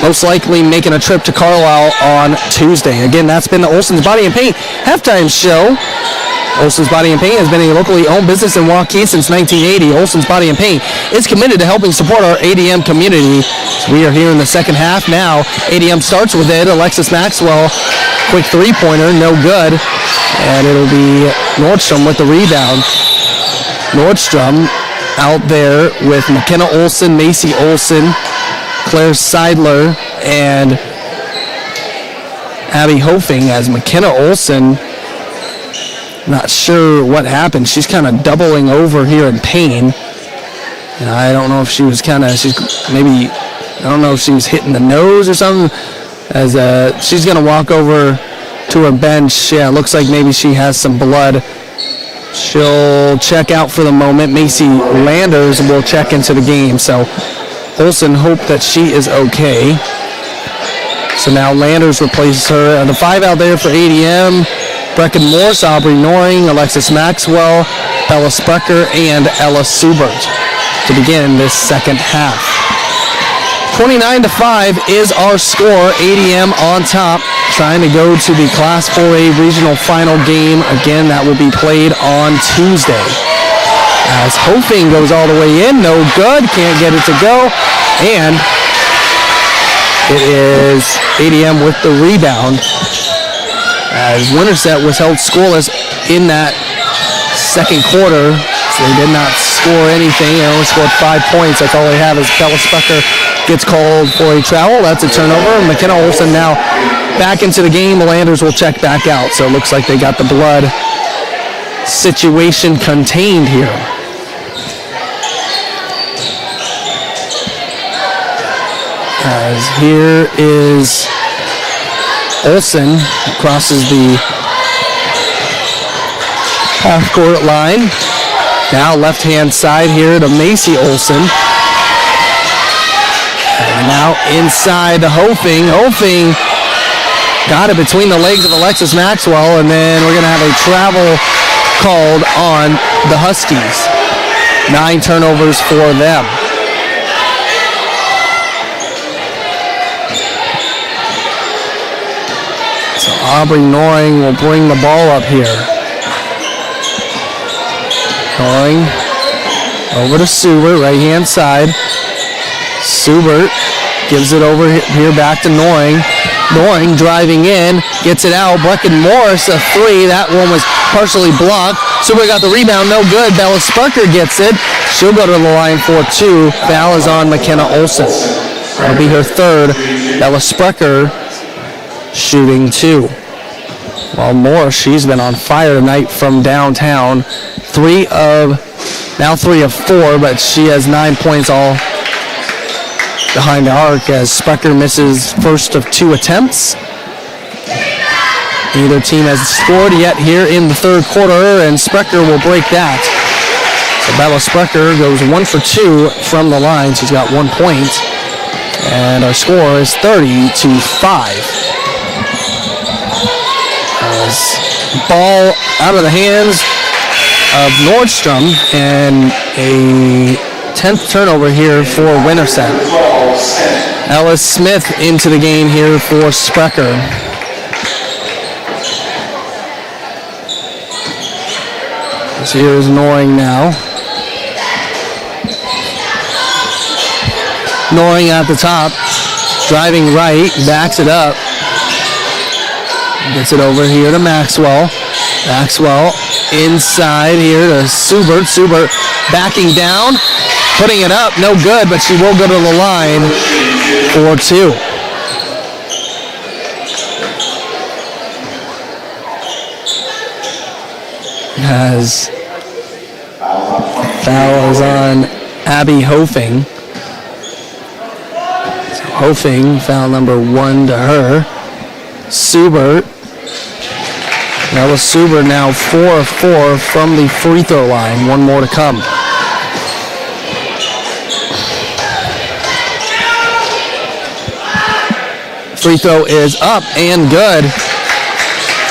most likely making a trip to Carlisle on Tuesday. Again, that's been the Olson's Body and Paint halftime show. Olson's Body and Paint has been a locally owned business in Waukee since 1980. Olson's Body and Paint is committed to helping support our ADM community. So We are here in the second half now. ADM starts with it. Alexis Maxwell, quick three-pointer, no good. And it'll be Nordstrom with the rebound. Nordstrom out there with McKenna Olsen, Macy Olsen, Claire Seidler, and Abby Hofing. As McKenna Olsen, not sure what happened. She's kind of doubling over here in pain. And I don't know if she was I don't know if she was hitting the nose or something. As she's going to walk over to her bench. Yeah, it looks like maybe she has some blood. She'll check out for the moment. Macy Landers will check into the game. So Olsen hope that she is okay. So now Landers replaces her. The five out there for ADM. Brecken Morse, Aubrey Noring, Alexis Maxwell, Bella Sprecher, and Ella Subert to begin this second half. 29-5 is our score. ADM on top, trying to go to the Class 4A regional final game. Again, that will be played on Tuesday. As Hofing goes all the way in, no good, can't get it to go, and it is ADM with the rebound. As Winterset was held scoreless in that second quarter, so they did not score anything. They only scored 5 points. That's all they have. As Bella Sprecher gets called for a travel. That's a turnover. McKenna Olsen now back into the game. The Landers will check back out. So it looks like they got the blood situation contained here. As here is Olsen, crosses the half-court line. Now left-hand side here to Macy Olsen. And now inside to Hofing. Hofing got it between the legs of Alexis Maxwell, and then we're going to have a travel called on the Huskies. 9 turnovers for them. So Aubrey Noring will bring the ball up here. Noring over to Subert, right-hand side. Subert gives it over here back to Noring. Noring driving in, gets it out. Brecken Morris, a three. That one was partially blocked. Subert got the rebound, no good. Bella Sprecher gets it. She'll go to the line for 2. Foul is on McKenna Olsen. That'll be her third. Bella Sprecher shooting 2. While Morris, she's been on fire tonight from downtown. 3 of 4, but she has 9 points all behind the arc as Sprecher misses first of 2 attempts. Neither team has scored yet here in the third quarter, and Sprecher will break that. So Bella Sprecher goes 1 for 2 from the line. She's got 1 point, and our score is 30-5. Ball out of the hands of Nordstrom, and a 10th turnover here for Winterset. Ellis Smith into the game here for Sprecher. Here's Noring now. Noring at the top, driving right, backs it up. Gets it over here to Maxwell. Maxwell inside here to Subert. Subert backing down, putting it up, no good, but she will go to the line for 2. As foul is on Abby Hofing. So Hofing, foul number 1 to her. Subert. Ella Subert now 4 of 4 from the free throw line. 1 more to come. Free throw is up and good.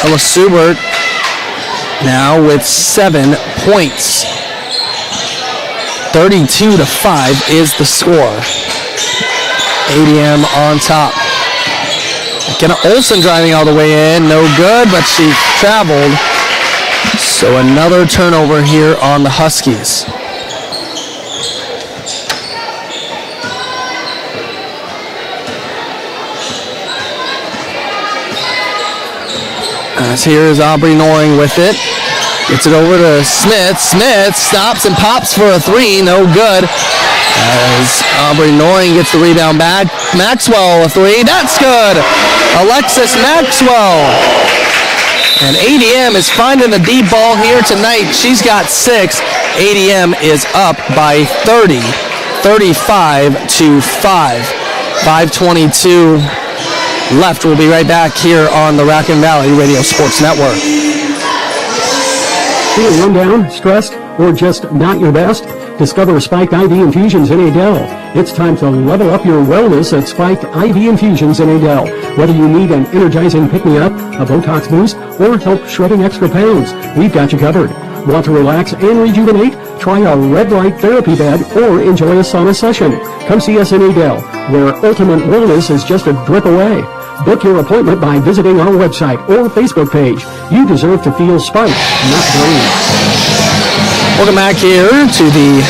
Ella Subert now with 7 points. 32-5 is the score. ADM on top. McKenna Olsen driving all the way in, no good, but she traveled. So another turnover here on the Huskies. As here's Aubrey Noring with it. Gets it over to Smith. Smith stops and pops for a three. No good. As Aubrey Noring gets the rebound back. Maxwell a three. That's good. Alexis Maxwell. And ADM is finding the deep ball here tonight. She's got 6. ADM is up by 30. 35-5. 5:22 left. We'll be right back here on the Raccoon Valley Radio Sports Network. Feeling run down, stressed, or just not your best? Discover Spiked IV Infusions in Adel. It's time to level up your wellness at Spiked IV Infusions in Adel. Whether you need an energizing pick-me-up, a Botox boost, or help shredding extra pounds, we've got you covered. Want to relax and rejuvenate? Try a red light therapy bed or enjoy a sauna session. Come see us in Adel, where ultimate wellness is just a drip away. Book your appointment by visiting our website or Facebook page. You deserve to feel spiked, not drained. Welcome back here to the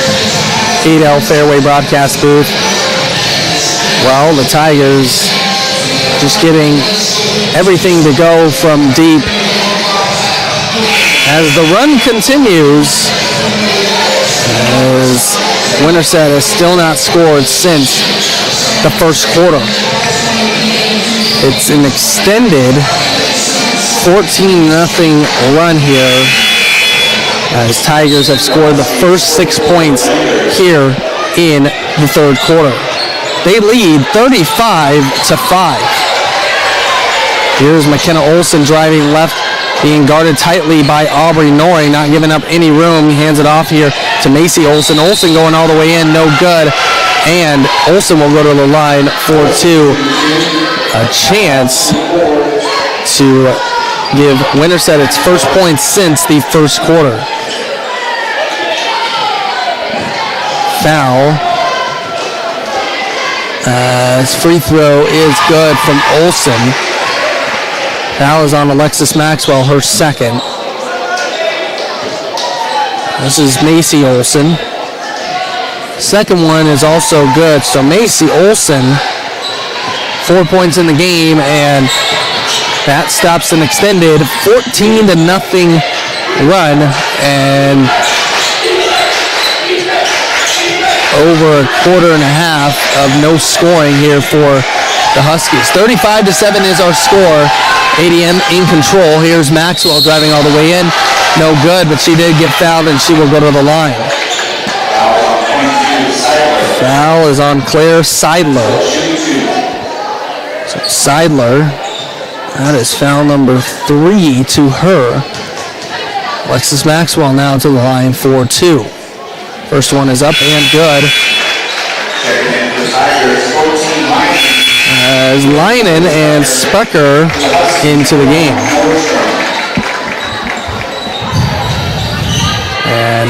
Adel Fairway broadcast booth. Well, the Tigers just getting everything to go from deep. As the run continues, as Winterset has still not scored since the first quarter. It's an extended 14-0 run here, as Tigers have scored the first 6 points here in the third quarter. They lead 35-5. Here's McKenna Olsen driving left, being guarded tightly by Aubrey Noring, not giving up any room. He hands it off here to Macy Olsen. Olsen going all the way in, no good. And Olsen will go to the line for two. A chance to give Winterset its first points since the first quarter. Foul. His free throw is good from Olsen. Foul is on Alexis Maxwell, her second. This is Macy Olsen. Second one is also good. So Macy Olsen, 4 points in the game, and that stops an extended 14-0 run, and over a quarter and a half of no scoring here for the Huskies. 35-7 is our score. ADM in control. Here's Maxwell driving all the way in. No good, but she did get fouled, and she will go to the line. Foul is on Claire Seidler. So Seidler, that is foul number 3 to her. Alexis Maxwell now to the line for 2. First one is up and good. As Leinen and Spucker into the game. And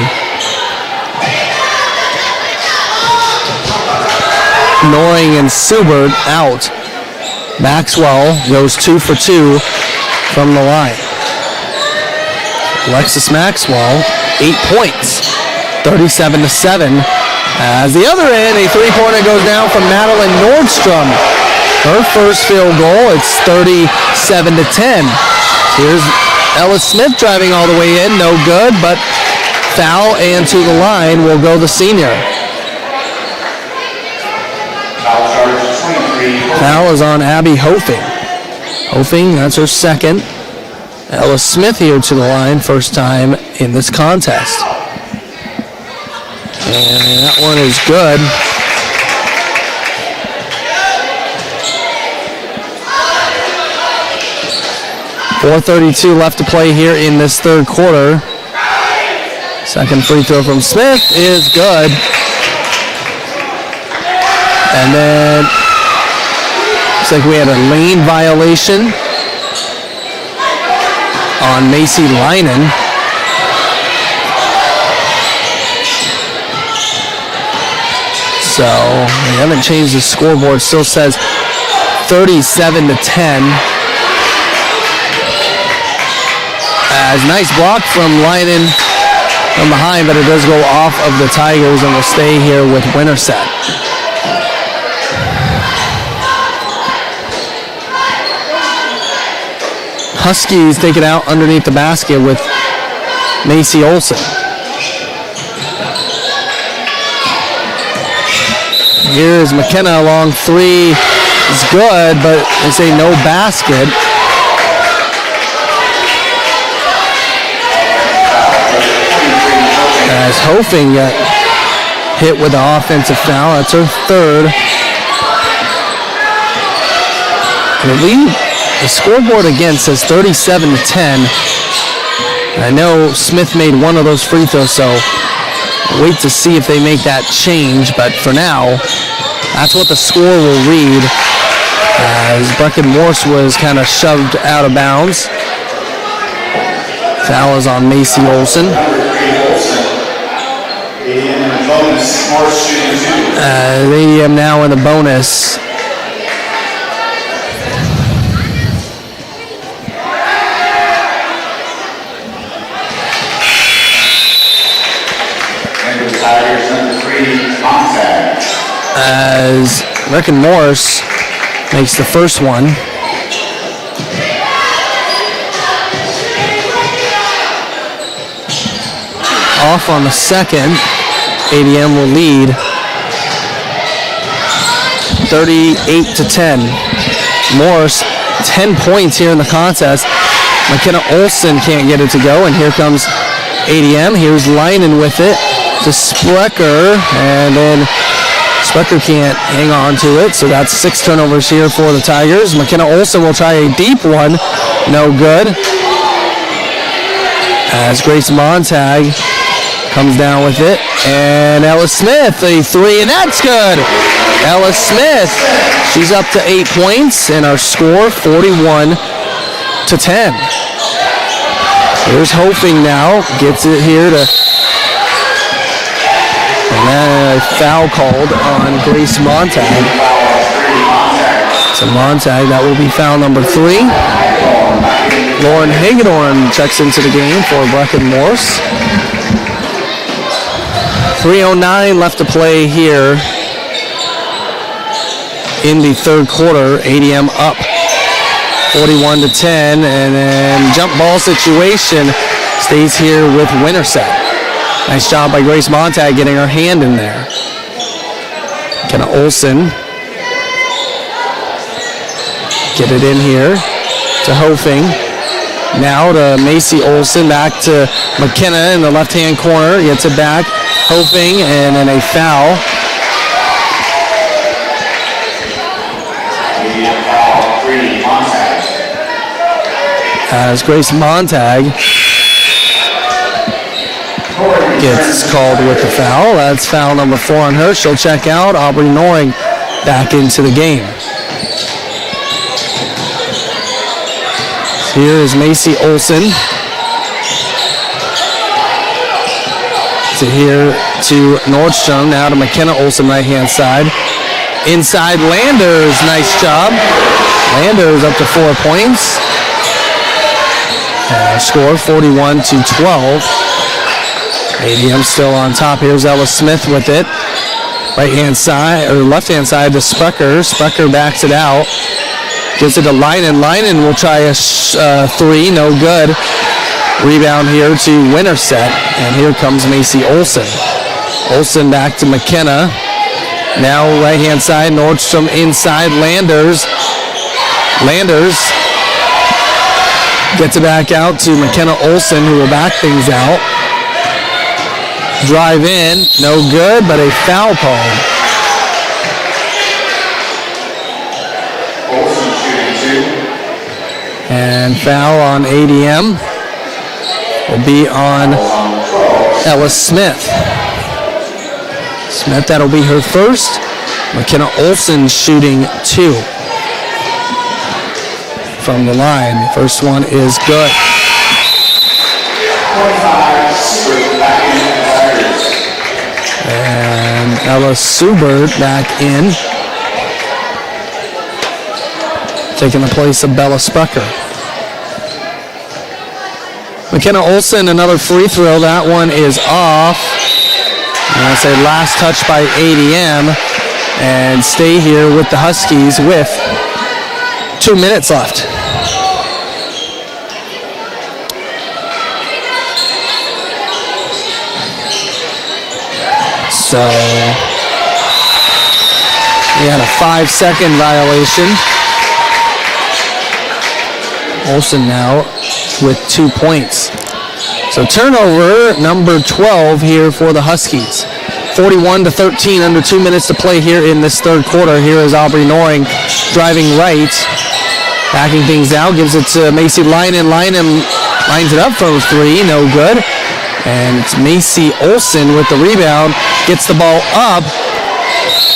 Noring and Subert out. Maxwell goes 2 for 2 from the line. Alexis Maxwell, 8 points, 37-7. As the other end, a three-pointer goes down from Madeline Nordstrom. Her first field goal, it's 37-10. Here's Ellis Smith driving all the way in, no good, but foul, and to the line will go the senior. Foul is on Abby Hofing. Hofing, that's her second. Ellis Smith here to the line, first time in this contest. And that one is good. .432 left to play here in this third quarter. Second free throw from Smith is good. And then looks like we had a lane violation on Macy Leinen. So we haven't changed the scoreboard. Still says 37-10. As nice block from Leinen from behind, but it does go off of the Tigers and will stay here with Winterset. Huskies take it out underneath the basket with Macy Olson. Here's McKenna, long three is good, but they say no basket. As Hofing got hit with the offensive foul. That's her third. The scoreboard again says 37-10. I know Smith made one of those free throws, so wait to see if they make that change. But for now, that's what the score will read. As Brecken Morse was kind of shoved out of bounds. Foul is on Macy Olson. ADM now in the bonus. As Brecken Morse makes the first one. Off on the second. ADM will lead 38-10. Morse, 10 points here in the contest. McKenna Olson can't get it to go, and here comes ADM. Here's Leinen with it to Sprecher, and then Sprecher can't hang on to it, so that's 6 turnovers here for the Tigers. McKenna Olson will try a deep one, no good. As Grace Montag comes down with it, and Ella Smith, a three, and that's good. Ella Smith, she's up to 8 points, and our score 41-10. Here's Hofing now, gets it here to, and then a foul called on Grace Montag. So Montag, that will be foul number 3. Lauren Hagedorn checks into the game for Brecken Morse. 3:09 left to play here in the third quarter. ADM up 41-10, and then jump ball situation stays here with Winterset. Nice job by Grace Montag getting her hand in there. Kenna Olson get it in here to Hofing. Now to Macy Olson, back to McKenna in the left-hand corner, gets it back. Hofing, and then a foul. As Grace Montag gets called with the foul. That's foul number 4 on her. She'll check out. Aubrey Noring back into the game. Here is Macy Olson. To here to Nordstrom, now to McKenna Olson, right-hand side. Inside Landers, nice job. Landers up to 4 points. Score 41-12. ADM still on top. Here's Ella Smith with it. Right-hand side, or left-hand side to Sprecher. Sprecher backs it out. Gives it to Leinen. Leinen will try a 3, no good. Rebound here to Winterset, and here comes Macy Olson. Olson back to McKenna. Now right-hand side, Nordstrom inside, Landers. Landers gets it back out to McKenna Olson, who will back things out. Drive in, no good, but a foul call. Olson shooting 2. And foul on ADM. Will be on Ella Smith. Smith, that'll be her first. McKenna Olson shooting 2 from the line. First one is good. And Ella Subert back in, taking the place of Bella Sprecher. McKenna Olson, another free throw. That one is off. And I say last touch by ADM. And stay here with the Huskies with 2 minutes left. So we had a 5-second violation. Olsen now with 2 points. So turnover number 12 here for the Huskies. 41-13, under 2 minutes to play here in this third quarter. Here is Aubrey Noring driving right, backing things down, gives it to Macy Leinen. Leinen lines it up for three, no good. And it's Macy Olsen with the rebound, gets the ball up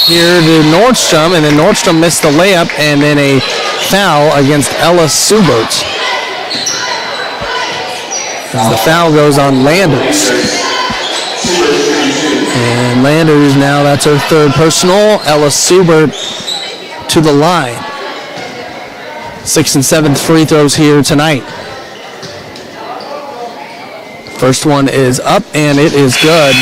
here to Nordstrom, and then Nordstrom missed the layup, and then a foul against Ella Subert. The foul goes on Landers. And Landers now, that's her third personal. Ella Subert to the line. 6th and 7th free throws here tonight. First one is up, and it is good.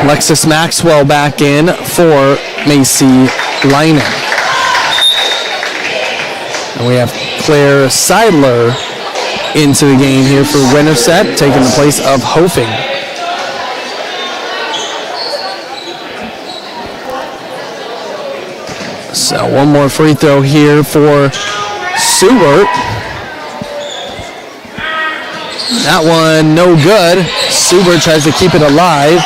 Alexis Maxwell back in for Macy Leinen. And we have Claire Seidler into the game here for Winterset, taking the place of Hofing. So one more free throw here for Subert. That one no good. Subert tries to keep it alive,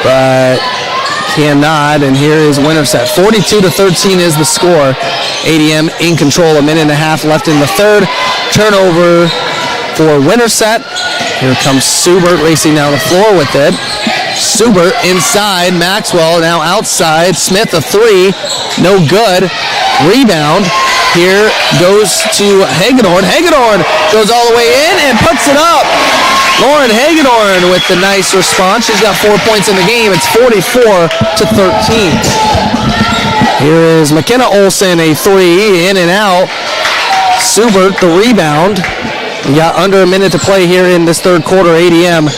but cannot, and here is Winterset. 42-13 is the score. ADM in control, a minute and a half left in the third. Turnover for Winterset. Here comes Subert racing down the floor with it. Subert inside, Maxwell now outside. Smith a three, no good. Rebound. Here goes to Hagedorn. Hagedorn goes all the way in and puts it up. Lauren Hagedorn with the nice response. She's got 4 points in the game. It's 44-13. Here is McKenna Olsen, a three, in and out. Subert, the rebound. We got under a minute to play here in this third quarter. ADM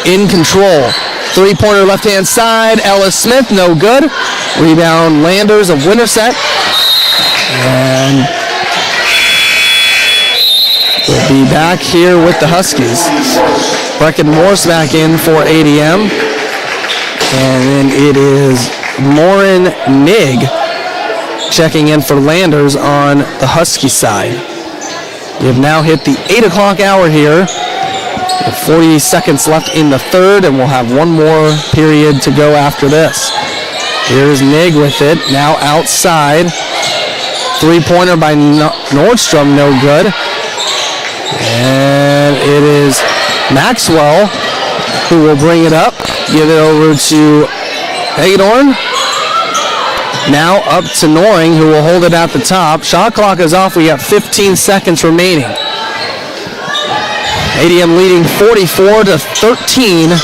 in control. Three-pointer left-hand side. Ellis Smith, no good. Rebound Landers of Winterset. And we'll be back here with the Huskies. Brecken Morse back in for ADM. And then it is Lauren Nigg checking in for Landers on the Husky side. We have now hit the 8 o'clock hour here. We have 40 seconds left in the third, and we'll have one more period to go after this. Here's Nigg with it, now outside. Three-pointer by Nordstrom, no good. And it is Maxwell who will bring it up. Give it over to Hagedorn. Now up to Noring, who will hold it at the top. Shot clock is off. We got 15 seconds remaining. ADM leading 44-13.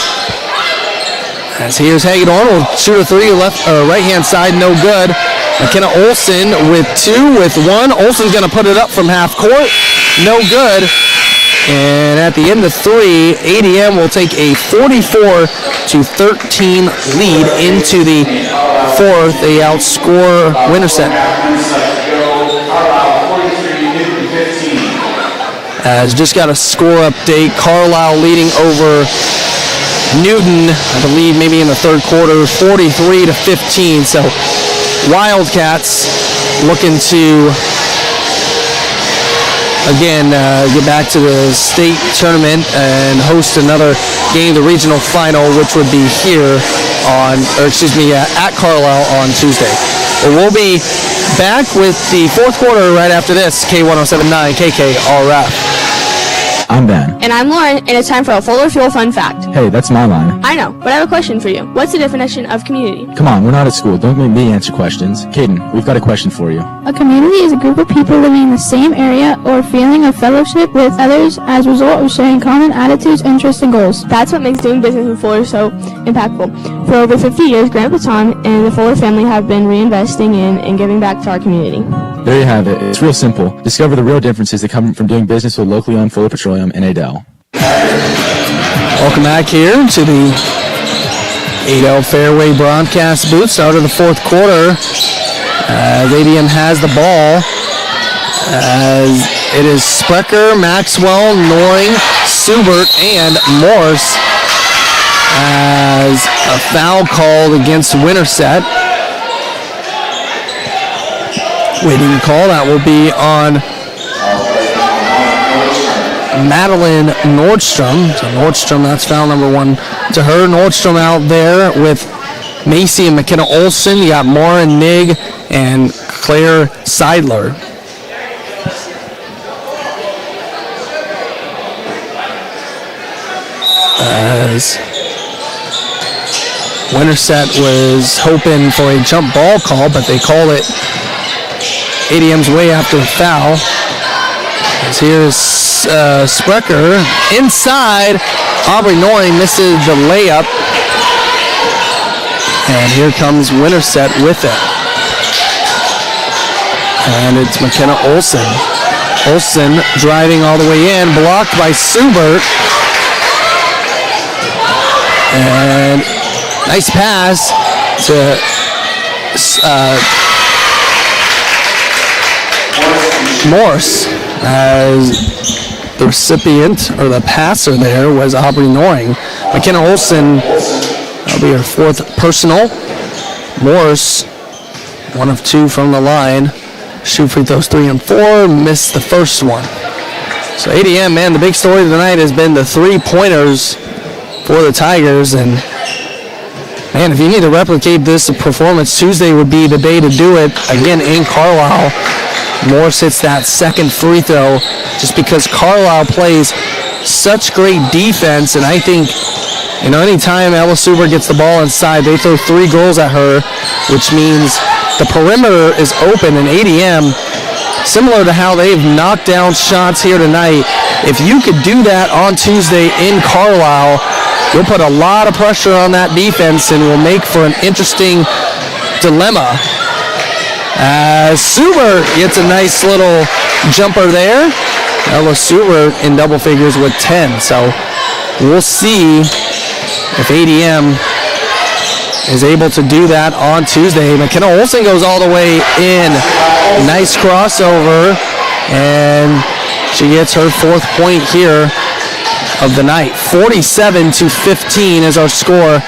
As here's Hagedorn will shoot a three left, right-hand side, no good. McKenna Olsen with two, with one. Olsen's going to put it up from half court. No good. And at the end of three, ADM will take a 44-13 lead into the fourth. They outscore Winterset. As just got a score update, Carlisle leading over Newton, I believe maybe in the third quarter, 43-15. So Wildcats looking to, again, get back to the state tournament and host another game, the regional final, which would be here at Carlisle on Tuesday. But we'll be back with the fourth quarter right after this. K1079 KKRF. I'm Ben. And I'm Lauren, and it's time for a Fuller Fuel Fun Fact. Hey, that's my line. I know, but I have a question for you. What's the definition of community? Come on, we're not at school. Don't make me answer questions. Caden, we've got a question for you. A community is a group of people living in the same area or feeling of fellowship with others as a result of sharing common attitudes, interests, and goals. That's what makes doing business in Fuller so impactful. For over 50 years, Grandpa Tom and the Fuller family have been reinvesting in and giving back to our community. There you have it. It's real simple. Discover the real differences that come from doing business with locally owned Fuller Petroleum and Adel. Welcome back here to the Adel Fairway broadcast booth. Start of the fourth quarter. ADM has the ball. As it is Sprecher, Maxwell, Noring, Subert and Morse as a foul called against Winterset. Waiting call, that will be on Madeline Nordstrom. So Nordstrom, that's foul number 1 to her. Nordstrom out there with Macy and McKenna Olsen. You got Maura Nig and Claire Seidler. As Winterset was hoping for a jump ball call, but they call it ADM's way after the foul. As here's Sprecher inside. Aubrey Noring misses the layup. And here comes Winterset with it. And it's McKenna Olsen. Olsen driving all the way in, blocked by Subert. And nice pass to Morse, as the recipient or the passer there was Aubrey Noring. McKenna Olsen, that'll be her 4th personal. Morse, 1 of 2 from the line. Shoot free throws 3 and 4, missed the first one. So ADM, man, the big story tonight has been the 3-pointers for the Tigers, and man, if you need to replicate this performance, Tuesday would be the day to do it again in Carlisle. Morse hits that second free throw just because Carlisle plays such great defense, and I think, you know, anytime Ella Suber gets the ball inside, they throw 3 goals at her, which means the perimeter is open, and ADM, similar to how they've knocked down shots here tonight, if you could do that on Tuesday in Carlisle, you'll put a lot of pressure on that defense and will make for an interesting dilemma. Suber gets a nice little jumper there. Ella Suber in double figures with 10. So we'll see if ADM is able to do that on Tuesday. McKenna Olsen goes all the way in. Nice crossover. And she gets her 4th point here of the night. 47-15 is our score.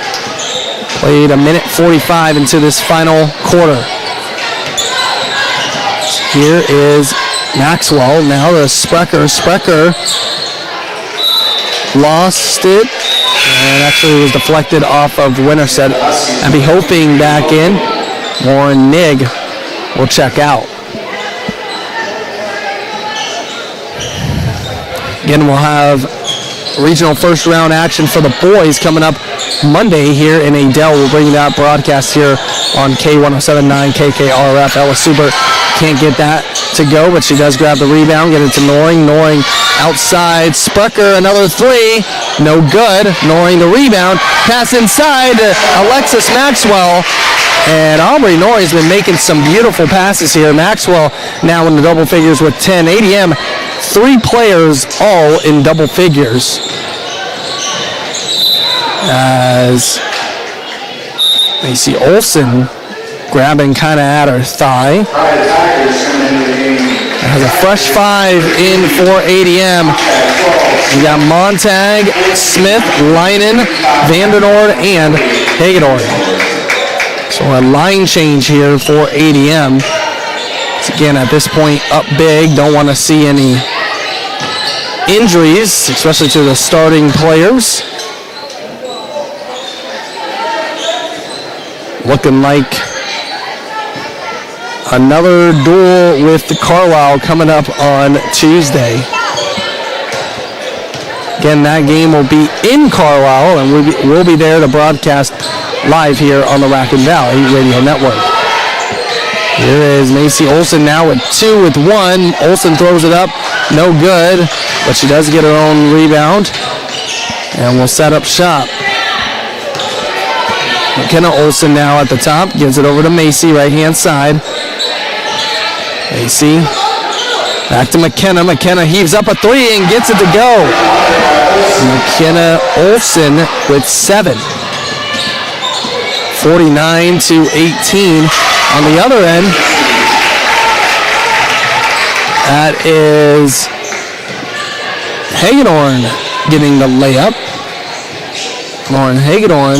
Played a minute 45 into this final quarter. Here is Maxwell. Now the Sprecher. Sprecher lost it. And actually was deflected off of Winterset. And be hoping back in. Warren Nig will check out. Again, we'll have regional first round action for the boys coming up Monday here in Adel. We'll bring that broadcast here on K107.9 KKRF. Ella Suber can't get that to go, but she does grab the rebound, get it to Noring. Noring outside. Sprecher, another 3. No good. Noring the rebound. Pass inside to Alexis Maxwell. And Aubrey Noring's been making some beautiful passes here. Maxwell now in the double figures with 10. ADM, 3 players all in double figures. As Macy Olsen grabbing kind of at her thigh. Has a fresh 5 in for ADM. We got Montag, Smith, Leinen, Vandernoord, and Hagedorn. So a line change here for ADM. So again, at this point, up big. Don't want to see any injuries, especially to the starting players. Looking like another duel with the Carlisle coming up on Tuesday. Again, that game will be in Carlisle, and we'll be there to broadcast live here on the Raccoon Valley Radio Network. Here is Macy Olsen now with 2 with 1. Olsen throws it up, no good, but she does get her own rebound, and will set up shop. McKenna Olsen now at the top, gives it over to Macy, right-hand side. Macy, back to McKenna. McKenna heaves up a 3 and gets it to go. McKenna Olsen with 7. 49-18 on the other end. That is Hagedorn getting the layup. Lauren Hagedorn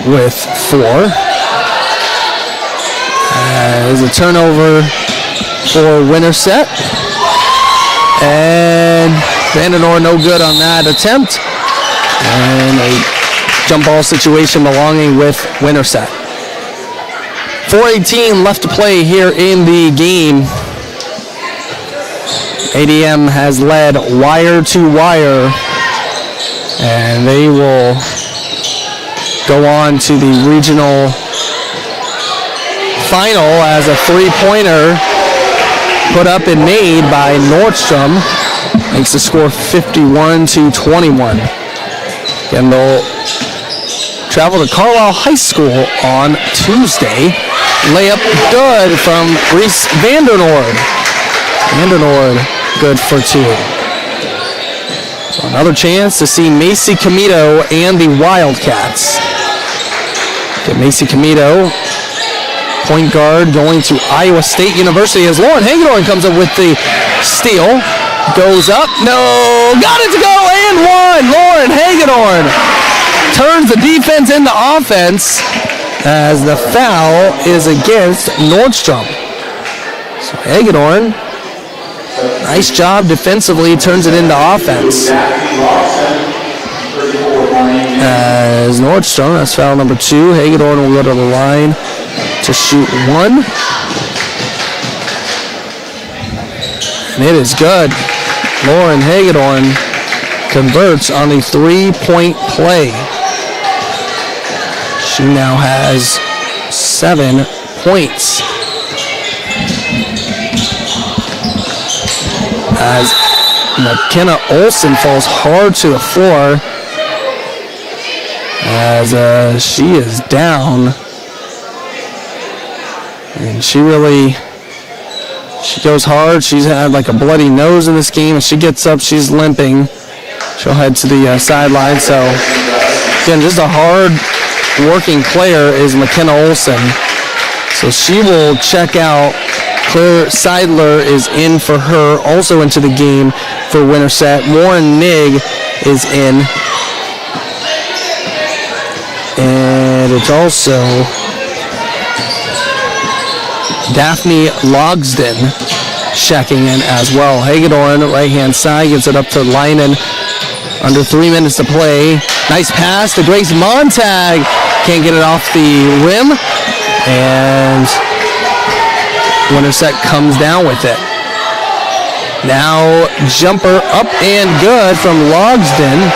with 4. As a turnover for Winterset. And Vandenor no good on that attempt. And a jump ball situation belonging with Winterset. 4:18 left to play here in the game. ADM has led wire to wire. And they will go on to the regional final as a three-pointer put up and made by Nordstrom makes the score 51-21. And they'll travel to Carlisle High School on Tuesday. Layup good from Reese Vandenord. Vandenord good for 2. So another chance to see Macy Comito and the Wildcats. Get Macy Comito, point guard, going to Iowa State University as Lauren Hagedorn comes up with the steal. Goes up, no, got it to go, and one. Lauren Hagedorn turns the defense into offense as the foul is against Nordstrom. So Hagedorn, nice job defensively, turns it into offense. As Nordstrom, that's foul number 2. Hagedorn will go to the line to shoot 1. And it is good. Lauren Hagedorn converts on the 3-point play. She now has 7 points. As McKenna Olsen falls hard to the floor as she is down. And she goes hard. She's had like a bloody nose in this game. As she gets up, she's limping. She'll head to the sideline. So, again, just a hard working player is McKenna Olsen. So she will check out. Claire Seidler is in for her, also into the game for Winterset. Warren Nigg is in. And it's also Daphne Logsden checking in as well. Hagedorn, right-hand side, gives it up to Leinen. Under 3 minutes to play. Nice pass to Grace Montag. Can't get it off the rim. And Winterset comes down with it. Now jumper up and good from Logsden.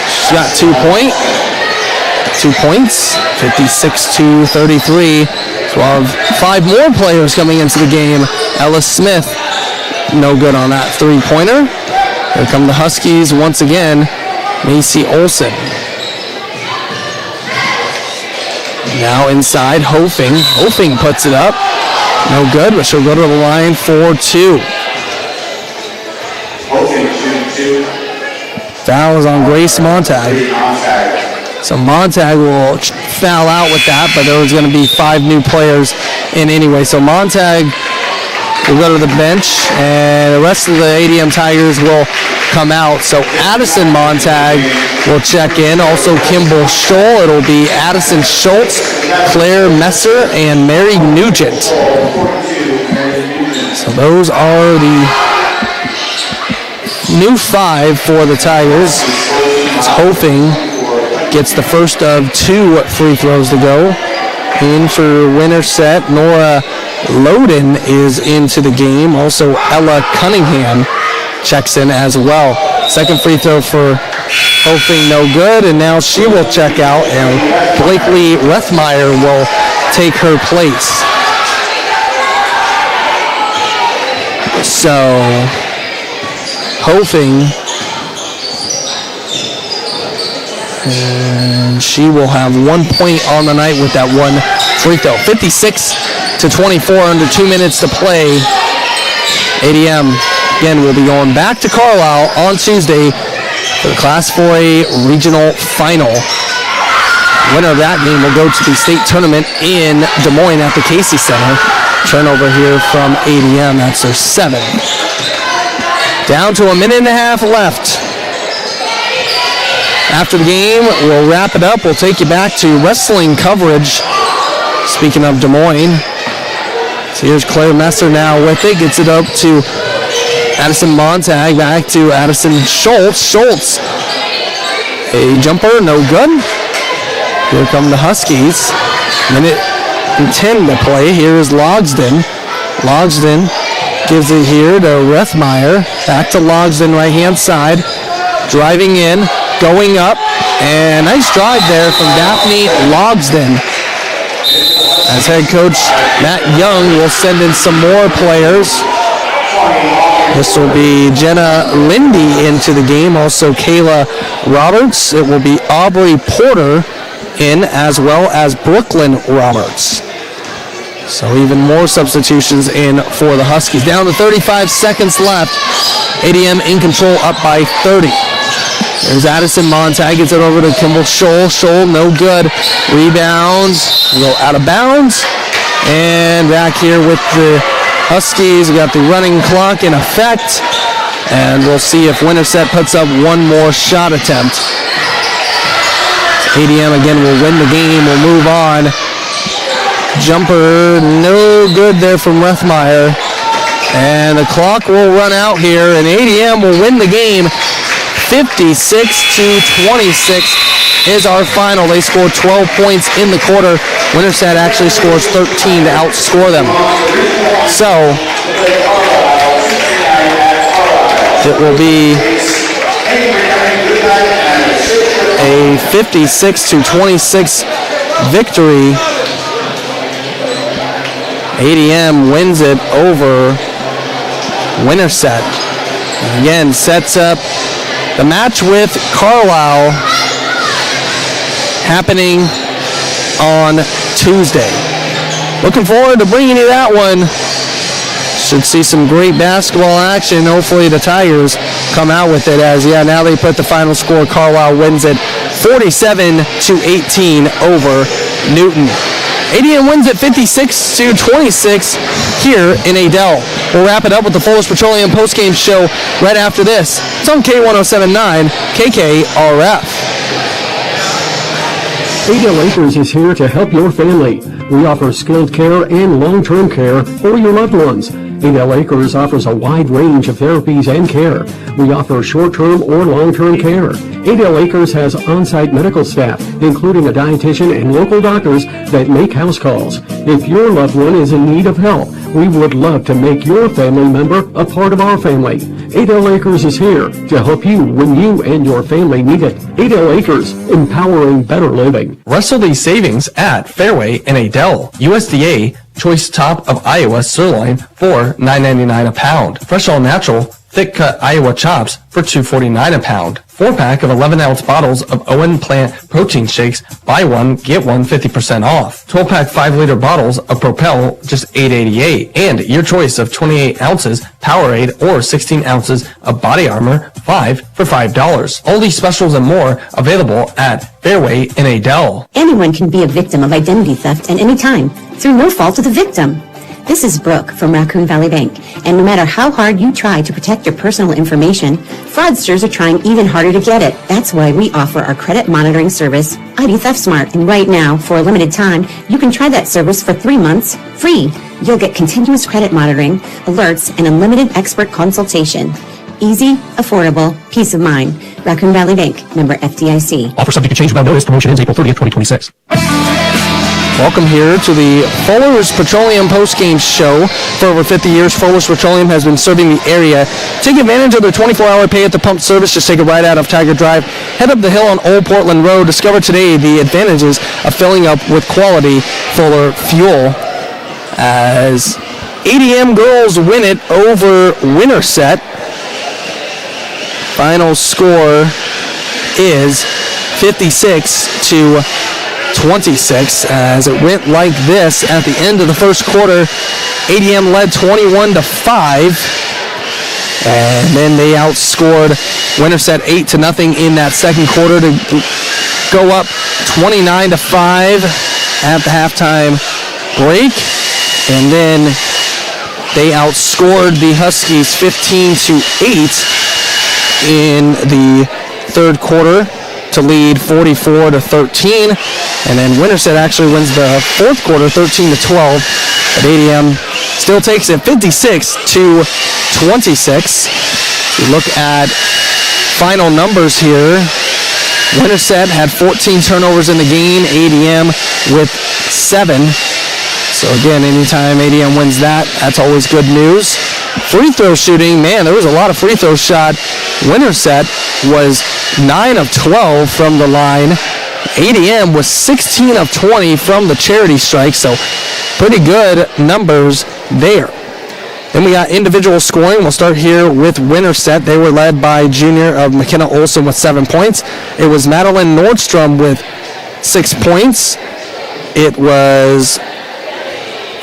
She's got 2 points. 56-33. So we'll have 5 more players coming into the game. Ella Smith, no good on that 3-pointer. Here come the Huskies once again. Macy Olsen. Now inside, Hofing. Hofing puts it up. No good, but she'll go to the line for 2. Foul is on Grace Montag. So Montag will foul out with that, but there was going to be 5 new players in anyway. So Montag will go to the bench, and the rest of the ADM Tigers will come out. So Addison Montag will check in. Also Kimball Scholl. It'll be Addison Schultz, Claire Messer, and Mary Nugent. So those are the new 5 for the Tigers. It's Hofing gets the first of 2 free throws to go. In for Winterset, Nora Loden is into the game. Also Ella Cunningham checks in as well. Second free throw for Hofing, no good, and now she will check out, and Blakely Rethmeyer will take her place. So Hofing, and she will have 1 point on the night with that 1 free throw. 56-24, under 2 minutes to play. ADM, again, will be going back to Carlisle on Tuesday for the Class 4A Regional Final. Winner of that game will go to the state tournament in Des Moines at the Casey Center. Turnover here from ADM. That's their 7th. Down to a minute and a half left. After the game, we'll wrap it up. We'll take you back to wrestling coverage. Speaking of Des Moines. So here's Claire Messer now with it. Gets it up to Addison Montag. Back to Addison Schultz. Schultz. A jumper, no good. Here come the Huskies. Minute and 10 to play. Here is Logsden. Logsden gives it here to Rethmeyer. Back to Logsden, right-hand side. Driving in, going up, and nice drive there from Daphne Logsden. As head coach Matt Young will send in some more players. This will be Jenna Lindy into the game, also Kayla Roberts. It will be Aubrey Porter in, as well as Brooklyn Roberts. So even more substitutions in for the Huskies. Down to 35 seconds left. ADM in control, up by 30. There's Addison Montag, gets it over to Kimball Scholl. Scholl, no good. Rebounds, go out of bounds. And back here with the Huskies, we got the running clock in effect. And we'll see if Winterset puts up one more shot attempt. ADM again will win the game, will move on. Jumper, no good there from Rethmeyer. And the clock will run out here, and ADM will win the game. 56-26 is our final. They scored 12 points in the quarter. Winterset actually scores 13 to outscore them. So, it will be a 56-26 victory. ADM wins it over Winterset. And again, sets up the match with Carlisle happening on Tuesday. Looking forward to bringing you that one. Should see some great basketball action. Hopefully the Tigers come out with it, as now they put the final score. Carlisle wins it 47-18 over Newton. ADM wins it 56-26 here in Adel. We'll wrap it up with the Fullers Petroleum postgame show right after this. It's on K1079 KKRF. Adel Acres is here to help your family. We offer skilled care and long-term care for your loved ones. Adel Acres offers a wide range of therapies and care. We offer short-term or long-term care. Adel Acres has on-site medical staff, including a dietitian and local doctors that make house calls. If your loved one is in need of help, we would love to make your family member a part of our family. Adel Acres is here to help you when you and your family need it. Adel Acres, empowering better living. Wrestle these savings at Fairway in Adel. USDA Choice Top of Iowa sirloin for $9.99 a pound. Fresh all natural thick cut Iowa chops for $2.49 a pound. 4-pack of 11-ounce bottles of Owen Plant protein shakes. Buy one, get one 50% off. 12-pack 5-liter bottles of Propel, just $8.88. And your choice of 28 ounces Powerade or 16 ounces of Body Armor, 5 for $5. All these specials and more available at Fairway in Adel. Anyone can be a victim of identity theft at any time, through no fault of the victim. This is Brooke from Raccoon Valley Bank, and no matter how hard you try to protect your personal information, fraudsters are trying even harder to get it. That's why we offer our credit monitoring service, ID Theft Smart. And right now, for a limited time, you can try that service for 3 months free. You'll get continuous credit monitoring, alerts, and unlimited expert consultation. Easy, affordable, peace of mind. Raccoon Valley Bank, member FDIC. Offer subject to change without notice. Promotion ends April 30th, 2026. Welcome here to the Fuller's Petroleum postgame show. For over 50 years, Fuller's Petroleum has been serving the area. Take advantage of their 24-hour pay-at-the-pump service. Just take a ride out of Tiger Drive. Head up the hill on Old Portland Road. Discover today the advantages of filling up with quality Fuller fuel. As ADM girls win it over Winterset. Final score is 56-26, as it went like this at the end of the first quarter. ADM led 21-5, and then they outscored Winterset 8-0 in that second quarter to go up 29-5 at the halftime break. And then they outscored the Huskies 15-8 in the third quarter to lead 44-13. And then Winterset actually wins the fourth quarter 13-12. But ADM still takes it 56-26. We look at final numbers here. Winterset had 14 turnovers in the game, ADM with 7. So again, anytime ADM wins that, that's always good news. Free throw shooting, man, there was a lot of free throws shot. Winterset was 9 of 12 from the line. ADM was 16 of 20 from the charity strike, so pretty good numbers there. Then we got individual scoring. We'll start here with Winterset. They were led by junior of McKenna Olson with 7 points. It was Madeline Nordstrom with 6 points. It was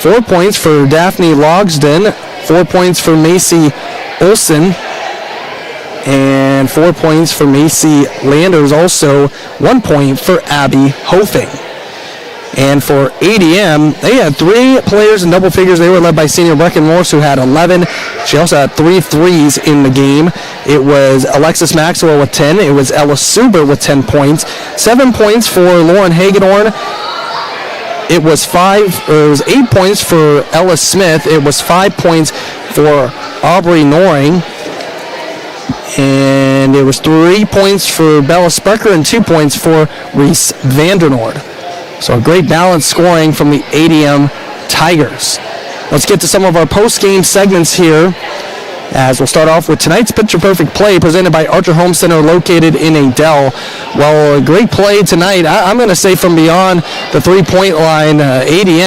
4 points for Daphne Logsden, 4 points for Macy Olson, and 4 points for Macy Landers. Also 1 point for Abby Hofing. And for ADM, they had 3 players in double figures. They were led by senior Brecken Morse, who had 11. She also had 3 threes in the game. It was Alexis Maxwell with 10. It was Ella Suber with 10 points. 7 points for Lauren Hagedorn. It was 8 points for Ella Smith. It was 5 points for Aubrey Noring. And it was 3 points for Bella Sprecher and 2 points for Reese Vandernoord. So a great balanced scoring from the ADM Tigers. Let's get to some of our post-game segments here, as we'll start off with tonight's Picture Perfect Play presented by Archer Home Center located in Adel. Well, a great play tonight. I'm going to say from beyond the three-point line, ADM